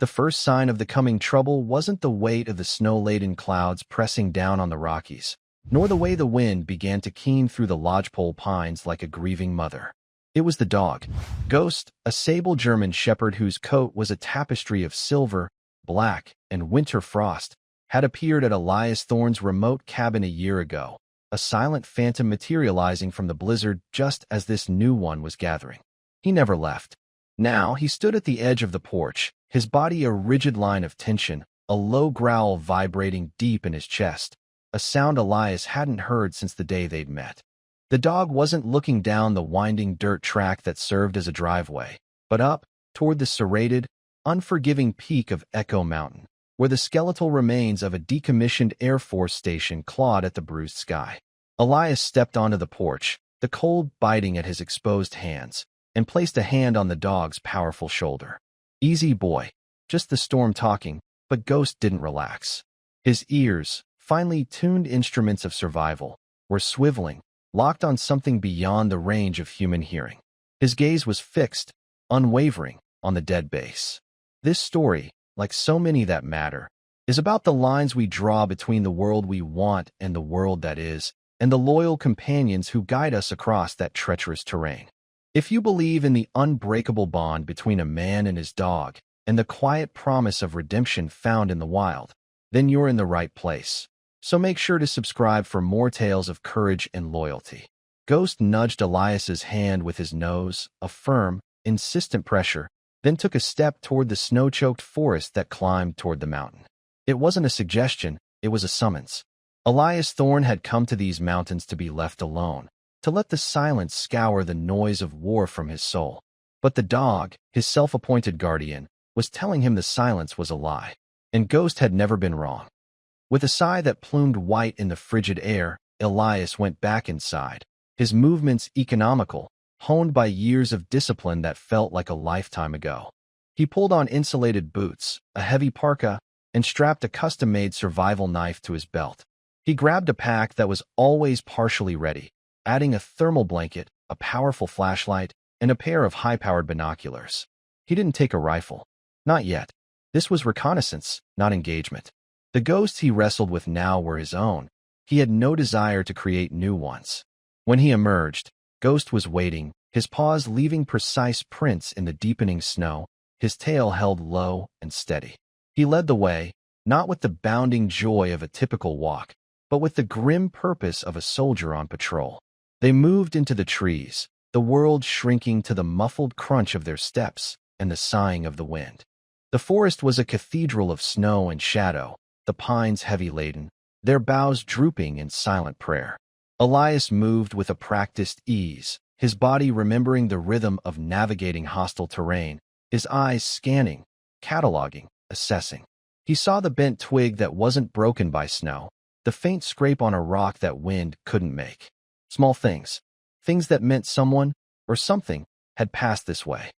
The first sign of the coming trouble wasn't the weight of the snow-laden clouds pressing down on the Rockies, nor the way the wind began to keen through the lodgepole pines like a grieving mother. It was the dog. Ghost, a sable German shepherd whose coat was a tapestry of silver, black, and winter frost, had appeared at Elias Thorne's remote cabin a year ago, a silent phantom materializing from the blizzard just as this new one was gathering. He never left. Now he stood at the edge of the porch, his body a rigid line of tension, a low growl vibrating deep in his chest, a sound Elias hadn't heard since the day they'd met. The dog wasn't looking down the winding dirt track that served as a driveway, but up toward the serrated, unforgiving peak of Echo Mountain, where the skeletal remains of a decommissioned Air Force station clawed at the bruised sky. Elias stepped onto the porch, the cold biting at his exposed hands, and placed a hand on the dog's powerful shoulder. Easy, boy. Just the storm talking, but Ghost didn't relax. His ears, finely tuned instruments of survival, were swiveling, locked on something beyond the range of human hearing. His gaze was fixed, unwavering, on the dead base. This story, like so many that matter, is about the lines we draw between the world we want and the world that is, and the loyal companions who guide us across that treacherous terrain. If you believe in the unbreakable bond between a man and his dog, and the quiet promise of redemption found in the wild, then you're in the right place. So make sure to subscribe for more tales of courage and loyalty. Ghost nudged Elias's hand with his nose, a firm, insistent pressure, then took a step toward the snow-choked forest that climbed toward the mountain. It wasn't a suggestion, it was a summons. Elias Thorne had come to these mountains to be left alone, to let the silence scour the noise of war from his soul. But the dog, his self-appointed guardian, was telling him the silence was a lie, and Ghost had never been wrong. With a sigh that plumed white in the frigid air, Elias went back inside, his movements economical, honed by years of discipline that felt like a lifetime ago. He pulled on insulated boots, a heavy parka, and strapped a custom-made survival knife to his belt. He grabbed a pack that was always partially ready, adding a thermal blanket, a powerful flashlight, and a pair of high-powered binoculars. He didn't take a rifle. Not yet. This was reconnaissance, not engagement. The ghosts he wrestled with now were his own. He had no desire to create new ones. When he emerged, Ghost was waiting, his paws leaving precise prints in the deepening snow, his tail held low and steady. He led the way, not with the bounding joy of a typical walk, but with the grim purpose of a soldier on patrol. They moved into the trees, the world shrinking to the muffled crunch of their steps and the sighing of the wind. The forest was a cathedral of snow and shadow, the pines heavy-laden, their boughs drooping in silent prayer. Elias moved with a practiced ease, his body remembering the rhythm of navigating hostile terrain, his eyes scanning, cataloging, assessing. He saw the bent twig that wasn't broken by snow, the faint scrape on a rock that wind couldn't make. Small things, things that meant someone, or something, had passed this way.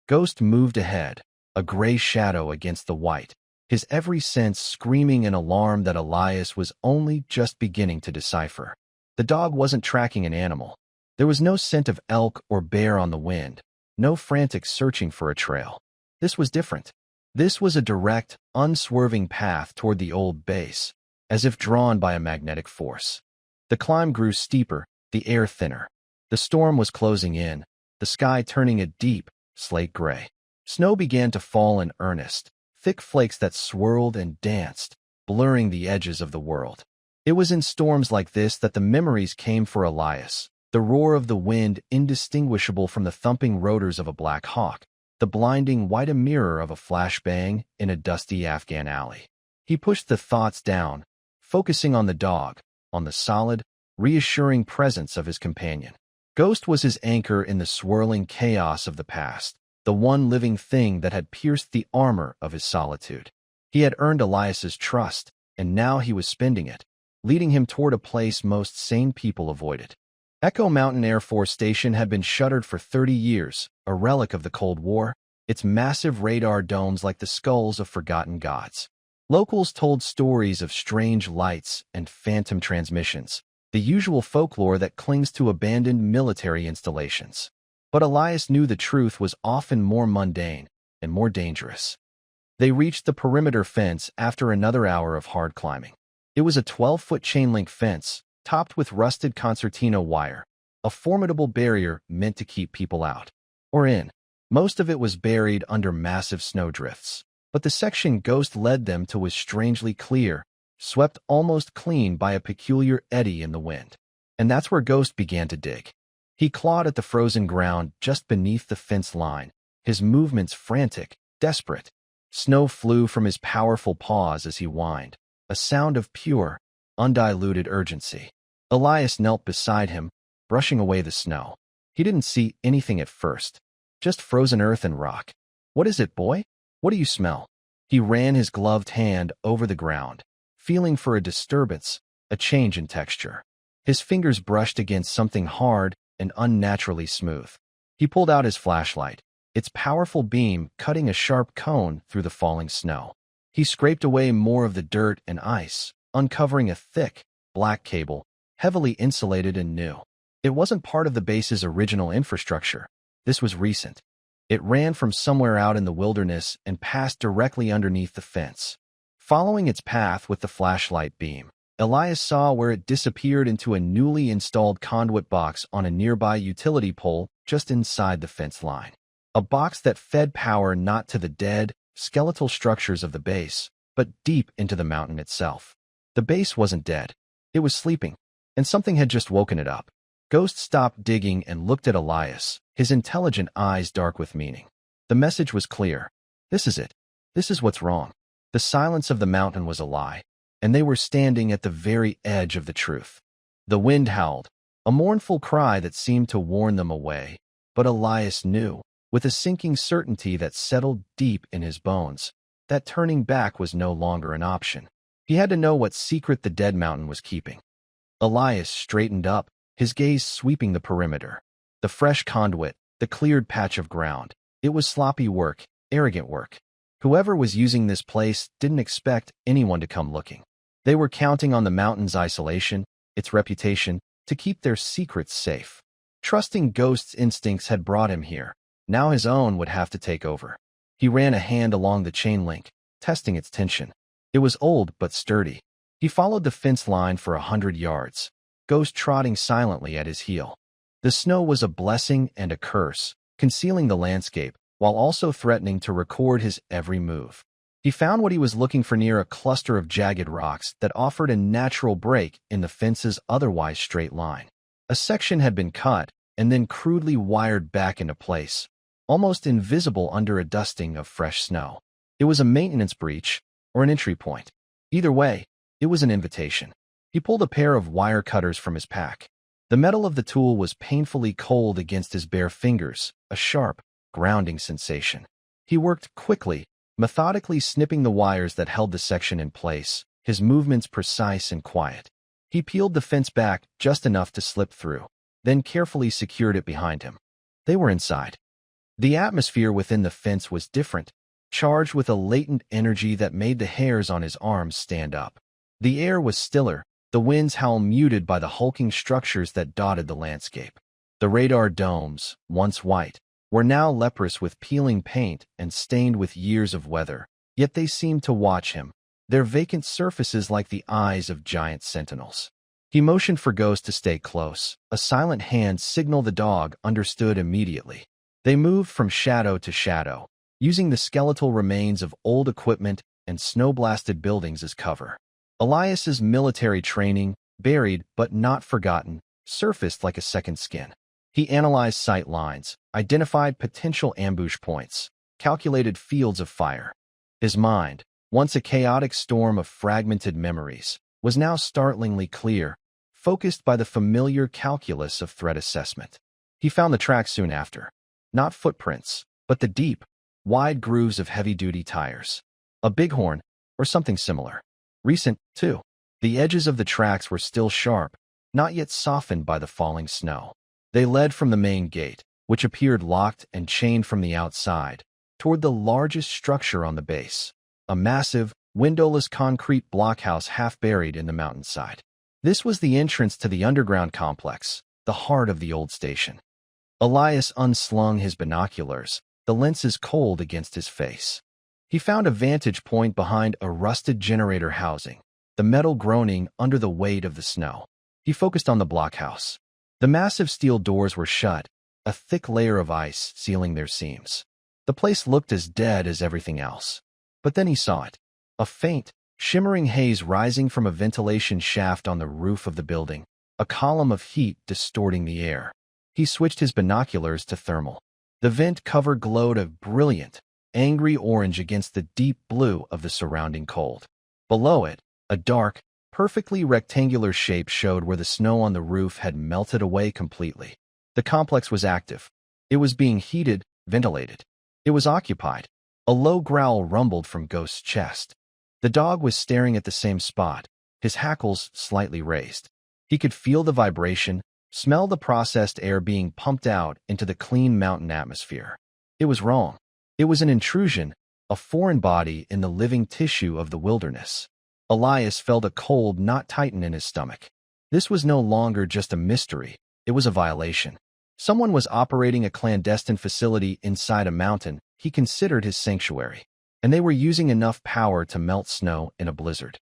Ghost moved ahead, a gray shadow against the white, his every sense screaming an alarm that Elias was only just beginning to decipher. The dog wasn't tracking an animal. There was no scent of elk or bear on the wind, no frantic searching for a trail. This was different. This was a direct, unswerving path toward the old base, as if drawn by a magnetic force. The climb grew steeper, the air thinner. The storm was closing in, the sky turning a deep, slate gray. Snow began to fall in earnest, thick flakes that swirled and danced, blurring the edges of the world. It was in storms like this that the memories came for Elias, the roar of the wind indistinguishable from the thumping rotors of a Black Hawk, the blinding white mirror of a flashbang in a dusty Afghan alley. He pushed the thoughts down, focusing on the dog, on the solid, reassuring presence of his companion. Ghost was his anchor in the swirling chaos of the past, the one living thing that had pierced the armor of his solitude. He had earned Elias's trust, and now he was spending it, leading him toward a place most sane people avoided. Echo Mountain Air Force Station had been shuttered for 30 years, a relic of the Cold War, its massive radar domes like the skulls of forgotten gods. Locals told stories of strange lights and phantom transmissions, the usual folklore that clings to abandoned military installations. But Elias knew the truth was often more mundane and more dangerous. They reached the perimeter fence after another hour of hard climbing. It was a 12-foot chain-link fence, topped with rusted concertina wire, a formidable barrier meant to keep people out. Or in. Most of it was buried under massive snowdrifts, but the section Ghost led them to was strangely clear, swept almost clean by a peculiar eddy in the wind. And that's where Ghost began to dig. He clawed at the frozen ground just beneath the fence line, his movements frantic, desperate. Snow flew from his powerful paws as he whined, a sound of pure, undiluted urgency. Elias knelt beside him, brushing away the snow. He didn't see anything at first, just frozen earth and rock. "What is it, boy? What do you smell?" He ran his gloved hand over the ground, feeling for a disturbance, a change in texture. His fingers brushed against something hard and unnaturally smooth. He pulled out his flashlight, its powerful beam cutting a sharp cone through the falling snow. He scraped away more of the dirt and ice, uncovering a thick, black cable, heavily insulated and new. It wasn't part of the base's original infrastructure. This was recent. It ran from somewhere out in the wilderness and passed directly underneath the fence. Following its path with the flashlight beam, Elias saw where it disappeared into a newly installed conduit box on a nearby utility pole just inside the fence line. A box that fed power not to the dead, skeletal structures of the base, but deep into the mountain itself. The base wasn't dead. It was sleeping, and something had just woken it up. Ghost stopped digging and looked at Elias, his intelligent eyes dark with meaning. The message was clear. This is it. This is what's wrong. The silence of the mountain was a lie, and they were standing at the very edge of the truth. The wind howled, a mournful cry that seemed to warn them away, but Elias knew, with a sinking certainty that settled deep in his bones, that turning back was no longer an option. He had to know what secret the dead mountain was keeping. Elias straightened up, his gaze sweeping the perimeter. The fresh conduit, the cleared patch of ground. It was sloppy work, arrogant work. Whoever was using this place didn't expect anyone to come looking. They were counting on the mountain's isolation, its reputation, to keep their secrets safe. Trusting Ghost's instincts had brought him here. Now his own would have to take over. He ran a hand along the chain link, testing its tension. It was old but sturdy. He followed the fence line for 100 yards, Ghost trotting silently at his heel. The snow was a blessing and a curse, concealing the landscape, while also threatening to record his every move. He found what he was looking for near a cluster of jagged rocks that offered a natural break in the fence's otherwise straight line. A section had been cut and then crudely wired back into place, almost invisible under a dusting of fresh snow. It was a maintenance breach or an entry point. Either way, it was an invitation. He pulled a pair of wire cutters from his pack. The metal of the tool was painfully cold against his bare fingers, a sharp, grounding sensation. He worked quickly, methodically snipping the wires that held the section in place, his movements precise and quiet. He peeled the fence back just enough to slip through, then carefully secured it behind him. They were inside. The atmosphere within the fence was different, charged with a latent energy that made the hairs on his arms stand up. The air was stiller, the wind's howl muted by the hulking structures that dotted the landscape. The radar domes, once white, were now leprous with peeling paint and stained with years of weather, yet they seemed to watch him, their vacant surfaces like the eyes of giant sentinels. He motioned for Ghost to stay close. A silent hand signaled the dog understood immediately. They moved from shadow to shadow, using the skeletal remains of old equipment and snow-blasted buildings as cover. Elias's military training, buried but not forgotten, surfaced like a second skin. He analyzed sight lines, identified potential ambush points, calculated fields of fire. His mind, once a chaotic storm of fragmented memories, was now startlingly clear, focused by the familiar calculus of threat assessment. He found the tracks soon after. Not footprints, but the deep, wide grooves of heavy-duty tires. A bighorn, or something similar. Recent, too. The edges of the tracks were still sharp, not yet softened by the falling snow. They led from the main gate, which appeared locked and chained from the outside, toward the largest structure on the base, a massive, windowless concrete blockhouse half buried in the mountainside. This was the entrance to the underground complex, the heart of the old station. Elias unslung his binoculars, the lenses cold against his face. He found a vantage point behind a rusted generator housing, the metal groaning under the weight of the snow. He focused on the blockhouse. The massive steel doors were shut, a thick layer of ice sealing their seams. The place looked as dead as everything else. But then he saw it. A faint, shimmering haze rising from a ventilation shaft on the roof of the building, a column of heat distorting the air. He switched his binoculars to thermal. The vent cover glowed a brilliant, angry orange against the deep blue of the surrounding cold. Below it, a dark, perfectly rectangular shape showed where the snow on the roof had melted away completely. The complex was active. It was being heated, ventilated. It was occupied. A low growl rumbled from Ghost's chest. The dog was staring at the same spot, his hackles slightly raised. He could feel the vibration, smell the processed air being pumped out into the clean mountain atmosphere. It was wrong. It was an intrusion, a foreign body in the living tissue of the wilderness. Elias felt a cold knot tighten in his stomach. This was no longer just a mystery, it was a violation. Someone was operating a clandestine facility inside a mountain he considered his sanctuary, and they were using enough power to melt snow in a blizzard.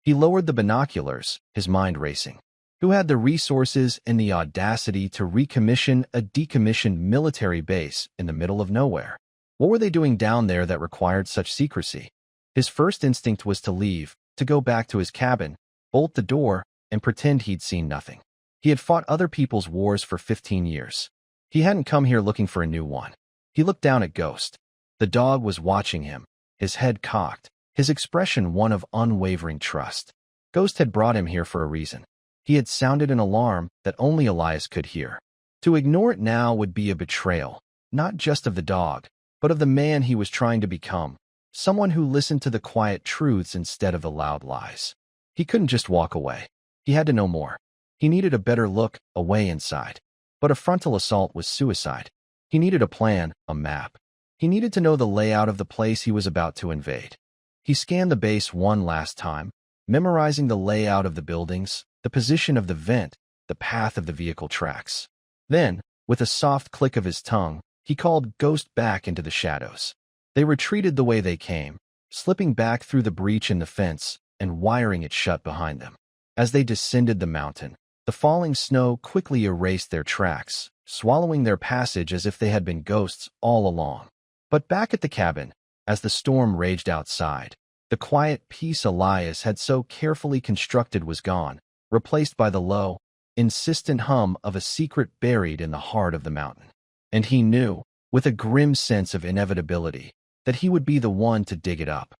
He lowered the binoculars, his mind racing. Who had the resources and the audacity to recommission a decommissioned military base in the middle of nowhere? What were they doing down there that required such secrecy? His first instinct was to leave, to go back to his cabin, bolt the door, and pretend he'd seen nothing. He had fought other people's wars for 15 years. He hadn't come here looking for a new one. He looked down at Ghost. The dog was watching him, his head cocked, his expression one of unwavering trust. Ghost had brought him here for a reason. He had sounded an alarm that only Elias could hear. To ignore it now would be a betrayal, not just of the dog, but of the man he was trying to become, someone who listened to the quiet truths instead of the loud lies. He couldn't just walk away. He had to know more. He needed a better look, a way inside. But a frontal assault was suicide. He needed a plan, a map. He needed to know the layout of the place he was about to invade. He scanned the base one last time, memorizing the layout of the buildings, the position of the vent, the path of the vehicle tracks. Then, with a soft click of his tongue, he called Ghost back into the shadows. They retreated the way they came, slipping back through the breach in the fence and wiring it shut behind them. As they descended the mountain, the falling snow quickly erased their tracks, swallowing their passage as if they had been ghosts all along. But back at the cabin, as the storm raged outside, the quiet peace Elias had so carefully constructed was gone, replaced by the low, insistent hum of a secret buried in the heart of the mountain. And he knew, with a grim sense of inevitability, that he would be the one to dig it up.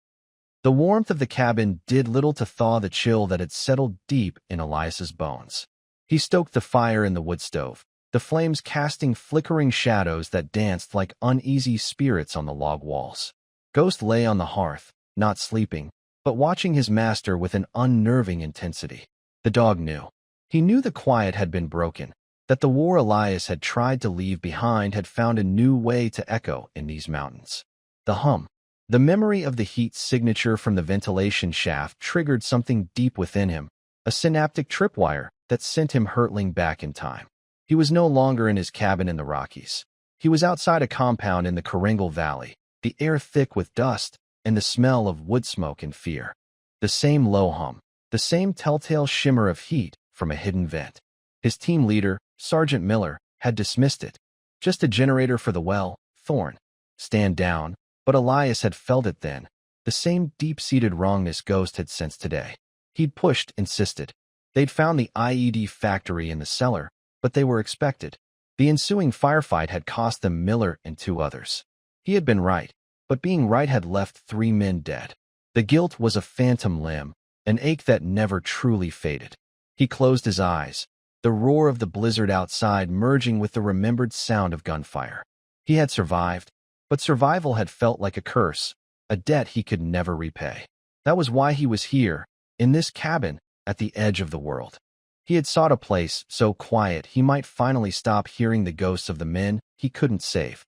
The warmth of the cabin did little to thaw the chill that had settled deep in Elias's bones. He stoked the fire in the wood stove, the flames casting flickering shadows that danced like uneasy spirits on the log walls. Ghost lay on the hearth, not sleeping, but watching his master with an unnerving intensity. The dog knew. He knew the quiet had been broken, that the war Elias had tried to leave behind had found a new way to echo in these mountains. The hum, the memory of the heat signature from the ventilation shaft triggered something deep within him, a synaptic tripwire that sent him hurtling back in time. He was no longer in his cabin in the Rockies. He was outside a compound in the Karengal Valley, the air thick with dust and the smell of wood smoke and fear. The same low hum, the same telltale shimmer of heat from a hidden vent. His team leader, Sergeant Miller, had dismissed it. Just a generator for the well, Thorne. Stand down, but Elias had felt it then, the same deep-seated wrongness Ghost had sensed today. He'd pushed, insisted. They'd found the IED factory in the cellar, but they were expected. The ensuing firefight had cost them Miller and 2 others. He had been right, but being right had left 3 men dead. The guilt was a phantom limb, an ache that never truly faded. He closed his eyes, the roar of the blizzard outside merging with the remembered sound of gunfire. He had survived, but survival had felt like a curse, a debt he could never repay. That was why he was here, in this cabin, at the edge of the world. He had sought a place so quiet he might finally stop hearing the ghosts of the men he couldn't save.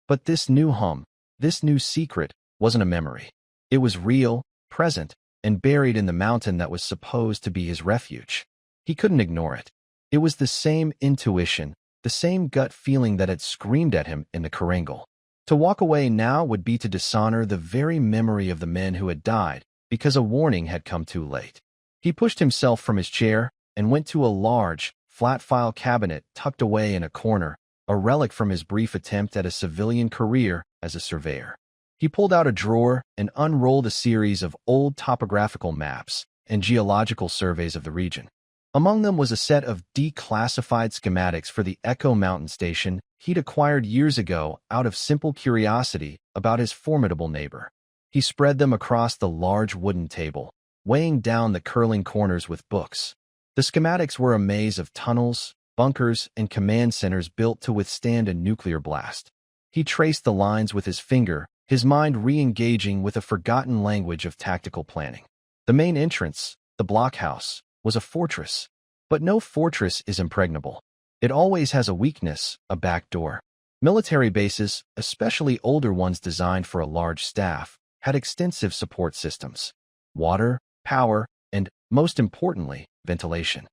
But this new hum, this new secret, wasn't a memory. It was real, present, and buried in the mountain that was supposed to be his refuge. He couldn't ignore it. It was the same intuition, the same gut feeling that had screamed at him in the Karengal. To walk away now would be to dishonor the very memory of the men who had died, because a warning had come too late. He pushed himself from his chair and went to a large, flat-file cabinet tucked away in a corner, a relic from his brief attempt at a civilian career as a surveyor. He pulled out a drawer and unrolled a series of old topographical maps and geological surveys of the region. Among them was a set of declassified schematics for the Echo Mountain Station he'd acquired years ago out of simple curiosity about his formidable neighbor. He spread them across the large wooden table, weighing down the curling corners with books. The schematics were a maze of tunnels, bunkers, and command centers built to withstand a nuclear blast. He traced the lines with his finger, his mind re-engaging with a forgotten language of tactical planning. The main entrance, the blockhouse, was a fortress. But no fortress is impregnable. It always has a weakness, a back door. Military bases, especially older ones designed for a large staff, had extensive support systems: water, power, and, most importantly, ventilation.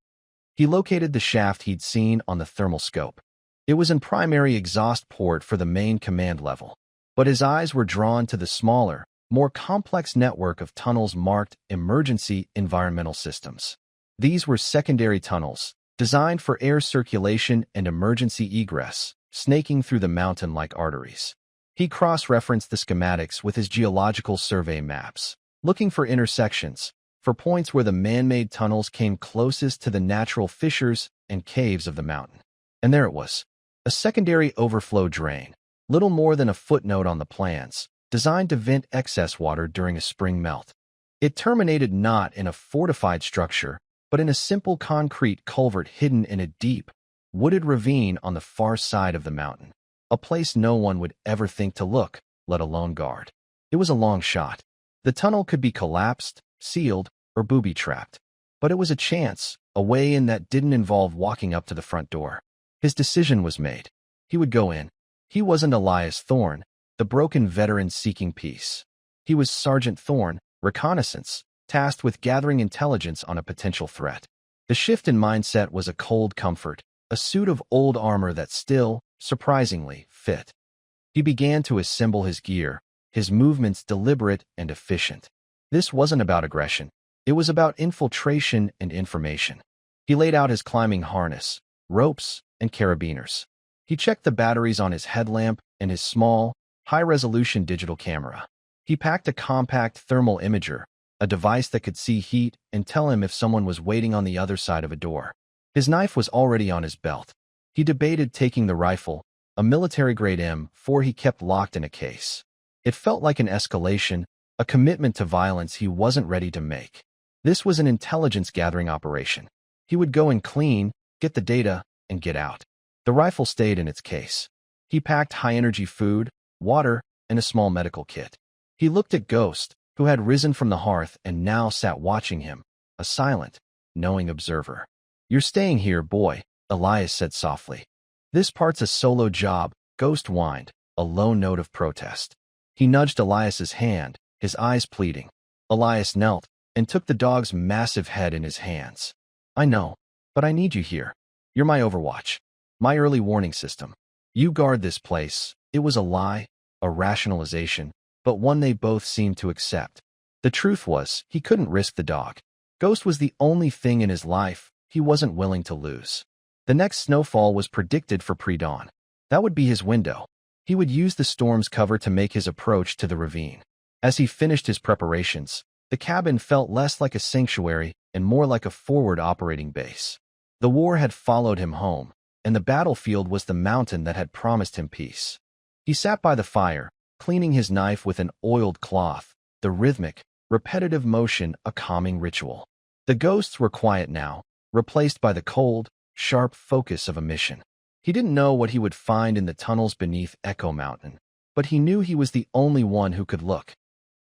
He located the shaft he'd seen on the thermal scope. It was in primary exhaust port for the main command level. But his eyes were drawn to the smaller, more complex network of tunnels marked emergency environmental systems. These were secondary tunnels, designed for air circulation and emergency egress, snaking through the mountain like arteries. He cross-referenced the schematics with his geological survey maps, looking for intersections, for points where the man-made tunnels came closest to the natural fissures and caves of the mountain. And there it was, a secondary overflow drain, little more than a footnote on the plans, designed to vent excess water during a spring melt. It terminated not in a fortified structure, but in a simple concrete culvert hidden in a deep, wooded ravine on the far side of the mountain, a place no one would ever think to look, let alone guard. It was a long shot. The tunnel could be collapsed, sealed, or booby-trapped. But it was a chance, a way in that didn't involve walking up to the front door. His decision was made. He would go in. He wasn't Elias Thorne, the broken veteran seeking peace. He was Sergeant Thorne, reconnaissance, tasked with gathering intelligence on a potential threat. The shift in mindset was a cold comfort, a suit of old armor that still, surprisingly, fit. He began to assemble his gear, his movements deliberate and efficient. This wasn't about aggression. It was about infiltration and information. He laid out his climbing harness, ropes, and carabiners. He checked the batteries on his headlamp and his small, high-resolution digital camera. He packed a compact thermal imager, a device that could see heat and tell him if someone was waiting on the other side of a door. His knife was already on his belt. He debated taking the rifle, a military-grade M4 he kept locked in a case. It felt like an escalation, a commitment to violence he wasn't ready to make. This was an intelligence-gathering operation. He would go and clean, get the data, and get out. The rifle stayed in its case. He packed high-energy food, water, and a small medical kit. He looked at Ghost, who had risen from the hearth and now sat watching him, a silent, knowing observer. "You're staying here, boy," Elias said softly. "This part's a solo job," Ghost whined, a low note of protest. He nudged Elias's hand, his eyes pleading. Elias knelt and took the dog's massive head in his hands. "I know, but I need you here. You're my overwatch, my early warning system. You guard this place." It was a lie, a rationalization, but one they both seemed to accept. The truth was, he couldn't risk the dog. Ghost was the only thing in his life he wasn't willing to lose. The next snowfall was predicted for pre-dawn. That would be his window. He would use the storm's cover to make his approach to the ravine. As he finished his preparations, the cabin felt less like a sanctuary and more like a forward operating base. The war had followed him home, and the battlefield was the mountain that had promised him peace. He sat by the fire, cleaning his knife with an oiled cloth, the rhythmic, repetitive motion a calming ritual. The ghosts were quiet now, replaced by the cold, sharp focus of a mission. He didn't know what he would find in the tunnels beneath Echo Mountain, but he knew he was the only one who could look.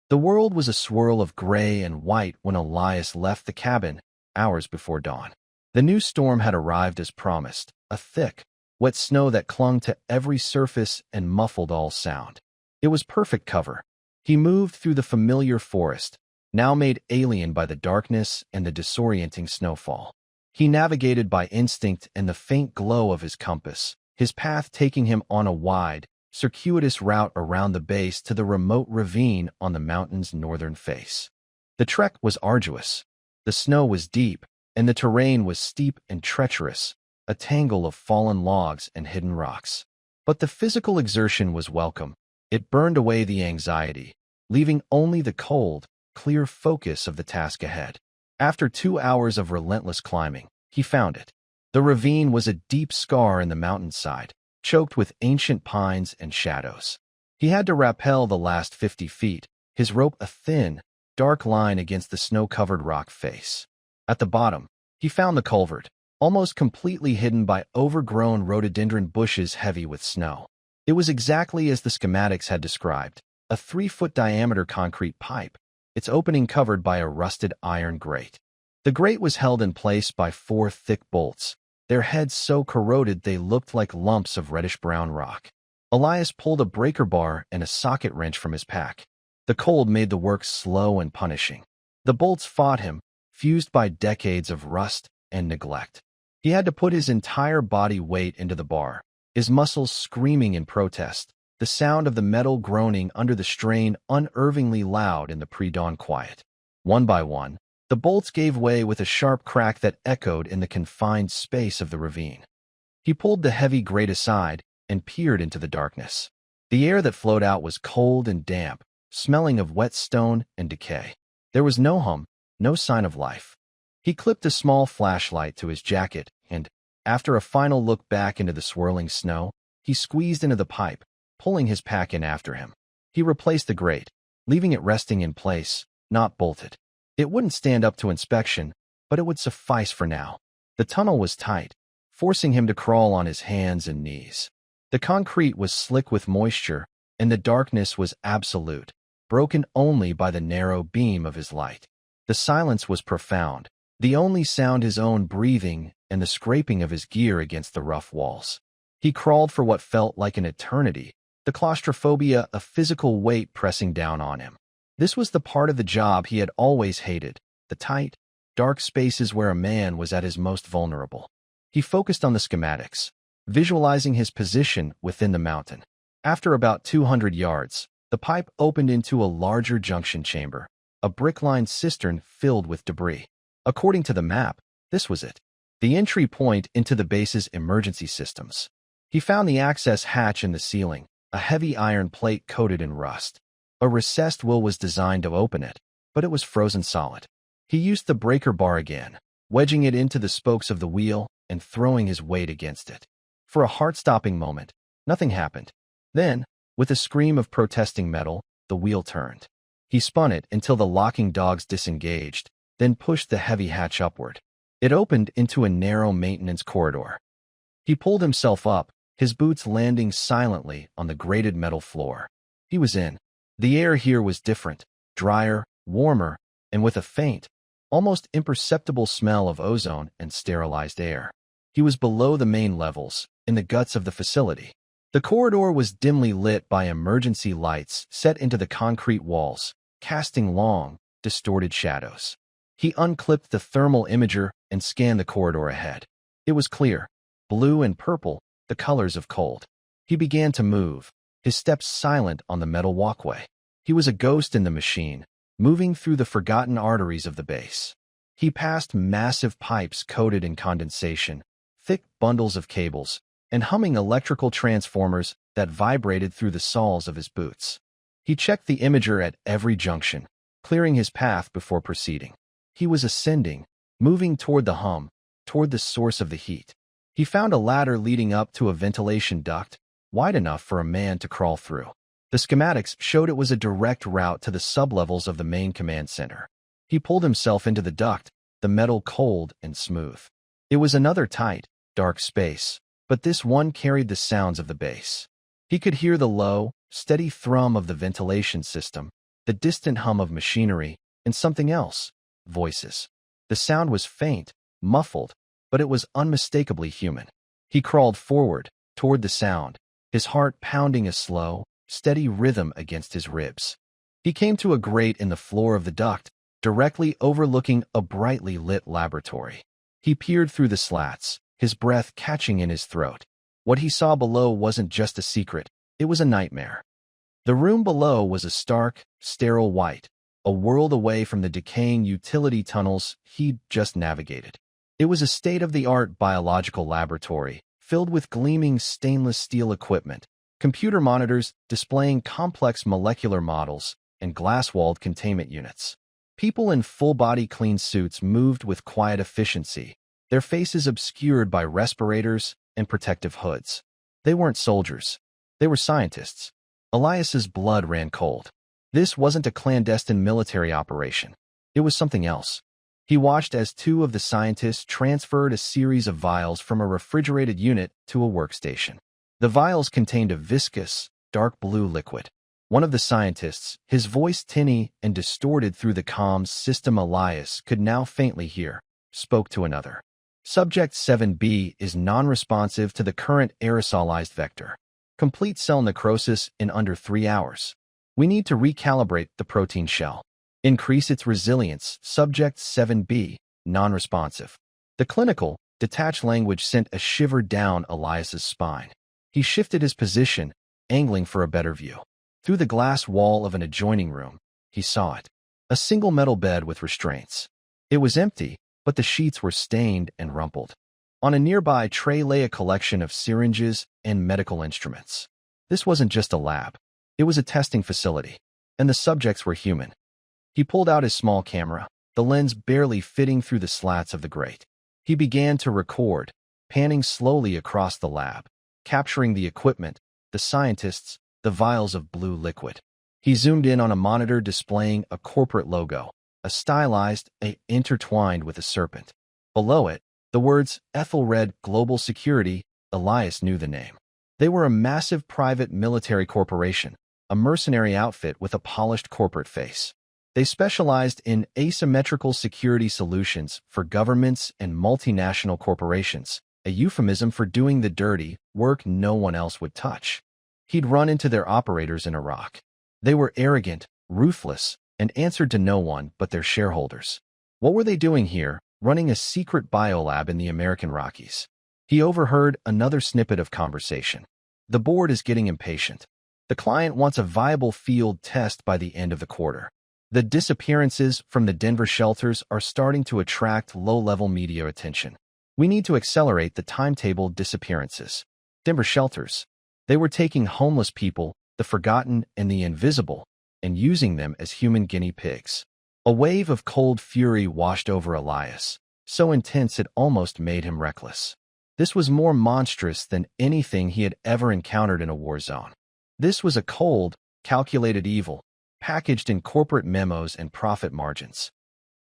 The world was a swirl of gray and white when Elias left the cabin, hours before dawn. The new storm had arrived as promised, a thick, wet snow that clung to every surface and muffled all sound. It was perfect cover. He moved through the familiar forest, now made alien by the darkness and the disorienting snowfall. He navigated by instinct and the faint glow of his compass, his path taking him on a wide, circuitous route around the base to the remote ravine on the mountain's northern face. The trek was arduous. The snow was deep, and the terrain was steep and treacherous, a tangle of fallen logs and hidden rocks. But the physical exertion was welcome. It burned away the anxiety, leaving only the cold, clear focus of the task ahead. After 2 hours of relentless climbing, he found it. The ravine was a deep scar in the mountainside, choked with ancient pines and shadows. He had to rappel the last 50 feet, his rope a thin, dark line against the snow-covered rock face. At the bottom, he found the culvert, almost completely hidden by overgrown rhododendron bushes heavy with snow. It was exactly as the schematics had described, a 3-foot diameter concrete pipe, its opening covered by a rusted iron grate. The grate was held in place by 4 thick bolts, their heads so corroded they looked like lumps of reddish-brown rock. Elias pulled a breaker bar and a socket wrench from his pack. The cold made the work slow and punishing. The bolts fought him, fused by decades of rust and neglect. He had to put his entire body weight into the bar, his muscles screaming in protest, the sound of the metal groaning under the strain unnervingly loud in the pre-dawn quiet. One by one, the bolts gave way with a sharp crack that echoed in the confined space of the ravine. He pulled the heavy grate aside and peered into the darkness. The air that flowed out was cold and damp, smelling of wet stone and decay. There was no hum, no sign of life. He clipped a small flashlight to his jacket and, after a final look back into the swirling snow, he squeezed into the pipe, pulling his pack in after him. He replaced the grate, leaving it resting in place, not bolted. It wouldn't stand up to inspection, but it would suffice for now. The tunnel was tight, forcing him to crawl on his hands and knees. The concrete was slick with moisture, and the darkness was absolute, broken only by the narrow beam of his light. The silence was profound, the only sound his own breathing and the scraping of his gear against the rough walls. He crawled for what felt like an eternity, the claustrophobia a physical weight pressing down on him. This was the part of the job he had always hated, the tight, dark spaces where a man was at his most vulnerable. He focused on the schematics, visualizing his position within the mountain. After about 200 yards, the pipe opened into a larger junction chamber, a brick-lined cistern filled with debris. According to the map, this was it, the entry point into the base's emergency systems. He found the access hatch in the ceiling, a heavy iron plate coated in rust. A recessed will was designed to open it, but it was frozen solid. He used the breaker bar again, wedging it into the spokes of the wheel and throwing his weight against it. For a heart-stopping moment, nothing happened. Then, with a scream of protesting metal, the wheel turned. He spun it until the locking dogs disengaged, then pushed the heavy hatch upward. It opened into a narrow maintenance corridor. He pulled himself up, his boots landing silently on the grated metal floor. He was in. The air here was different, drier, warmer, and with a faint, almost imperceptible smell of ozone and sterilized air. He was below the main levels, in the guts of the facility. The corridor was dimly lit by emergency lights set into the concrete walls, casting long, distorted shadows. He unclipped the thermal imager and scanned the corridor ahead. It was clear, blue and purple, the colors of cold. He began to move, his steps silent on the metal walkway. He was a ghost in the machine, moving through the forgotten arteries of the base. He passed massive pipes coated in condensation, thick bundles of cables, and humming electrical transformers that vibrated through the soles of his boots. He checked the imager at every junction, clearing his path before proceeding. He was ascending, moving toward the hum, toward the source of the heat. He found a ladder leading up to a ventilation duct, wide enough for a man to crawl through. The schematics showed it was a direct route to the sublevels of the main command center. He pulled himself into the duct, the metal cold and smooth. It was another tight, dark space, but this one carried the sounds of the base. He could hear the low, steady thrum of the ventilation system, the distant hum of machinery, and something else, voices. The sound was faint, muffled, but it was unmistakably human. He crawled forward, toward the sound, his heart pounding a slow, steady rhythm against his ribs. He came to a grate in the floor of the duct, directly overlooking a brightly lit laboratory. He peered through the slats, his breath catching in his throat. What he saw below wasn't just a secret, It was a nightmare. The room below was a stark, sterile white, a world away from the decaying utility tunnels he'd just navigated. It was a state-of-the-art biological laboratory, filled with gleaming stainless steel equipment, computer monitors displaying complex molecular models, and glass-walled containment units. People in full-body clean suits moved with quiet efficiency, their faces obscured by respirators and protective hoods. They weren't soldiers. They were scientists. Elias's blood ran cold. This wasn't a clandestine military operation. It was something else. He watched as two of the scientists transferred a series of vials from a refrigerated unit to a workstation. The vials contained a viscous, dark blue liquid. One of the scientists, his voice tinny and distorted through the comms system Elias could now faintly hear, spoke to another. Subject 7B is non-responsive to the current aerosolized vector. Complete cell necrosis in under 3 hours. We need to recalibrate the protein shell. Increase its resilience. Subject 7B, non-responsive. The clinical, detached language sent a shiver down Elias's spine. He shifted his position, angling for a better view. Through the glass wall of an adjoining room, he saw it. A single metal bed with restraints. It was empty, but the sheets were stained and rumpled. On a nearby tray lay a collection of syringes and medical instruments. This wasn't just a lab. It was a testing facility, and the subjects were human. He pulled out his small camera, the lens barely fitting through the slats of the grate. He began to record, panning slowly across the lab, capturing the equipment, the scientists, the vials of blue liquid. He zoomed in on a monitor displaying a corporate logo, a stylized A intertwined with a serpent. Below it, the words Aethelred Global Security. Elias knew the name. They were a massive private military corporation, a mercenary outfit with a polished corporate face. They specialized in asymmetrical security solutions for governments and multinational corporations, a euphemism for doing the dirty work no one else would touch. He'd run into their operators in Iraq. They were arrogant, ruthless, and answered to no one but their shareholders. What were they doing here, running a secret biolab in the American Rockies? He overheard another snippet of conversation. The board is getting impatient. The client wants a viable field test by the end of the quarter. The disappearances from the Denver shelters are starting to attract low-level media attention. We need to accelerate the timetable disappearances. Denver shelters. They were taking homeless people, the forgotten and the invisible, and using them as human guinea pigs. A wave of cold fury washed over Elias, so intense it almost made him reckless. This was more monstrous than anything he had ever encountered in a war zone. This was a cold, calculated evil, packaged in corporate memos and profit margins.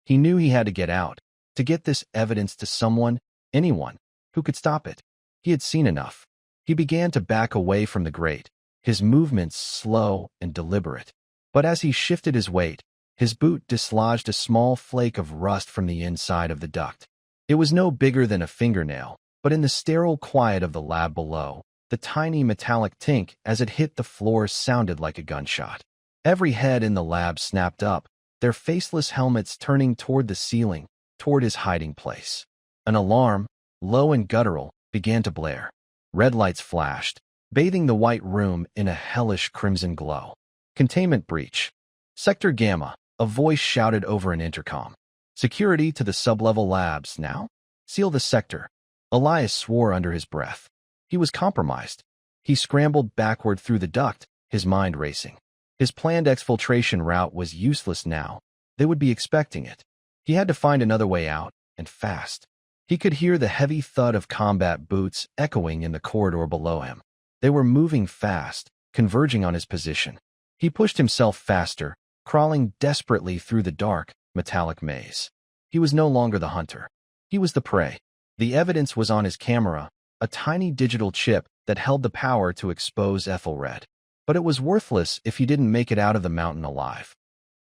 He knew he had to get out, to get this evidence to someone, anyone, who could stop it. He had seen enough. He began to back away from the grate, his movements slow and deliberate. But as he shifted his weight, his boot dislodged a small flake of rust from the inside of the duct. It was no bigger than a fingernail, but in the sterile quiet of the lab below, the tiny metallic tink as it hit the floor sounded like a gunshot. Every head in the lab snapped up, their faceless helmets turning toward the ceiling, toward his hiding place. An alarm, low and guttural, began to blare. Red lights flashed, bathing the white room in a hellish crimson glow. Containment breach. Sector Gamma, a voice shouted over an intercom. Security to the sublevel labs now? Seal the sector. Elias swore under his breath. He was compromised. He scrambled backward through the duct, his mind racing. His planned exfiltration route was useless now. They would be expecting it. He had to find another way out, and fast. He could hear the heavy thud of combat boots echoing in the corridor below him. They were moving fast, converging on his position. He pushed himself faster, crawling desperately through the dark, metallic maze. He was no longer the hunter. He was the prey. The evidence was on his camera, a tiny digital chip that held the power to expose Aethelred. But it was worthless if he didn't make it out of the mountain alive.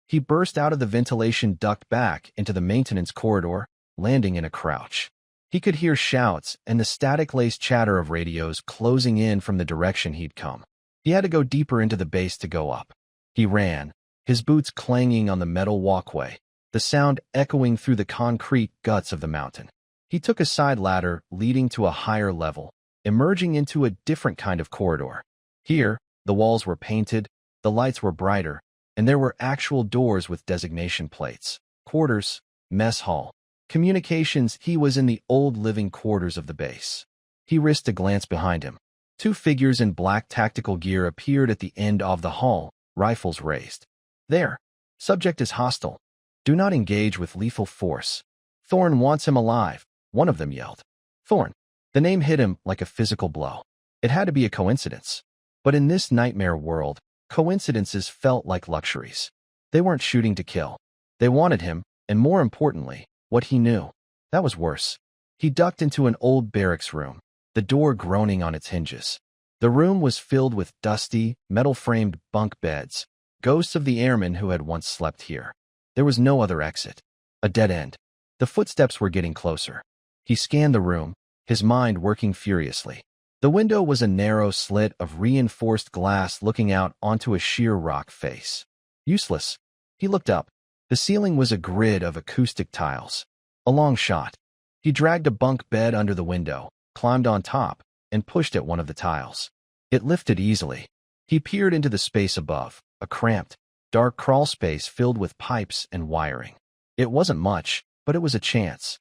He burst out of the ventilation duct back into the maintenance corridor, landing in a crouch. He could hear shouts and the static-laced chatter of radios closing in from the direction he'd come. He had to go deeper into the base to go up. He ran, his boots clanging on the metal walkway, the sound echoing through the concrete guts of the mountain. He took a side ladder leading to a higher level, emerging into a different kind of corridor. Here, The walls were painted, the lights were brighter, and there were actual doors with designation plates. Quarters, mess hall, communications. He was in the old living quarters of the base. He risked a glance behind him. Two figures in black tactical gear appeared at the end of the hall, rifles raised. There. Subject is hostile. Do not engage with lethal force. Thorne wants him alive, one of them yelled. Thorne. The name hit him like a physical blow. It had to be a coincidence. But in this nightmare world, coincidences felt like luxuries. They weren't shooting to kill. They wanted him, and more importantly, what he knew. That was worse. He ducked into an old barracks room, the door groaning on its hinges. The room was filled with dusty, metal-framed bunk beds, ghosts of the airmen who had once slept here. There was no other exit. A dead end. The footsteps were getting closer. He scanned the room, his mind working furiously. The window was a narrow slit of reinforced glass looking out onto a sheer rock face. Useless. He looked up. The ceiling was a grid of acoustic tiles. A long shot. He dragged a bunk bed under the window, climbed on top, and pushed at one of the tiles. It lifted easily. He peered into the space above, a cramped, dark crawl space filled with pipes and wiring. It wasn't much, but it was a chance.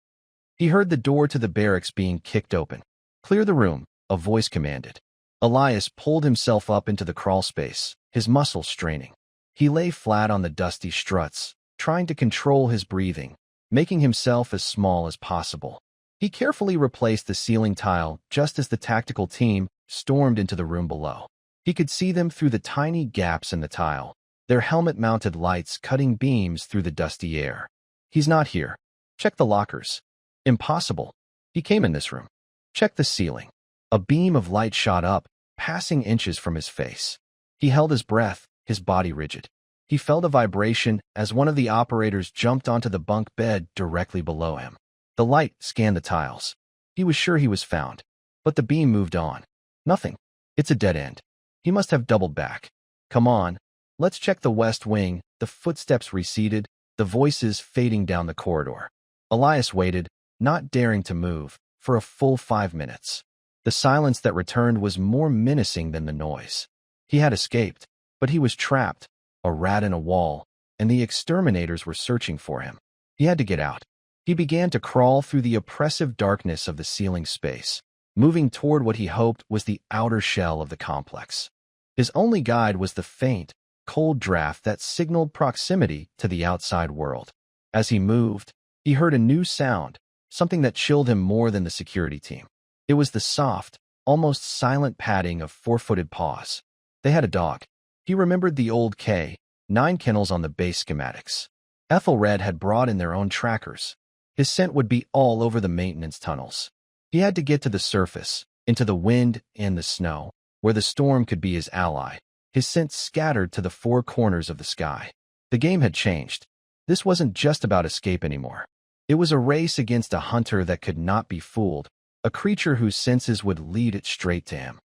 He heard the door to the barracks being kicked open. Clear the room, a voice commanded. Elias pulled himself up into the crawl space, his muscles straining. He lay flat on the dusty struts, trying to control his breathing, making himself as small as possible. He carefully replaced the ceiling tile just as the tactical team stormed into the room below. He could see them through the tiny gaps in the tile, their helmet-mounted lights cutting beams through the dusty air. He's not here. Check the lockers. Impossible. He came in this room. Check the ceiling. A beam of light shot up, passing inches from his face. He held his breath, his body rigid. He felt a vibration as one of the operators jumped onto the bunk bed directly below him. The light scanned the tiles. He was sure he was found. But the beam moved on. Nothing. It's a dead end. He must have doubled back. Come on. Let's check the west wing. The footsteps receded, the voices fading down the corridor. Elias waited, not daring to move, for a full 5 minutes. The silence that returned was more menacing than the noise. He had escaped, but he was trapped, a rat in a wall, and the exterminators were searching for him. He had to get out. He began to crawl through the oppressive darkness of the ceiling space, moving toward what he hoped was the outer shell of the complex. His only guide was the faint, cold draft that signaled proximity to the outside world. As he moved, he heard a new sound, something that chilled him more than the security team. It was the soft, almost silent padding of four-footed paws. They had a dog. He remembered the old K-9 kennels on the base schematics. Aethelred had brought in their own trackers. His scent would be all over the maintenance tunnels. He had to get to the surface, into the wind and the snow, where the storm could be his ally. His scent scattered to the four corners of the sky. The game had changed. This wasn't just about escape anymore. It was a race against a hunter that could not be fooled, a creature whose senses would lead it straight to him.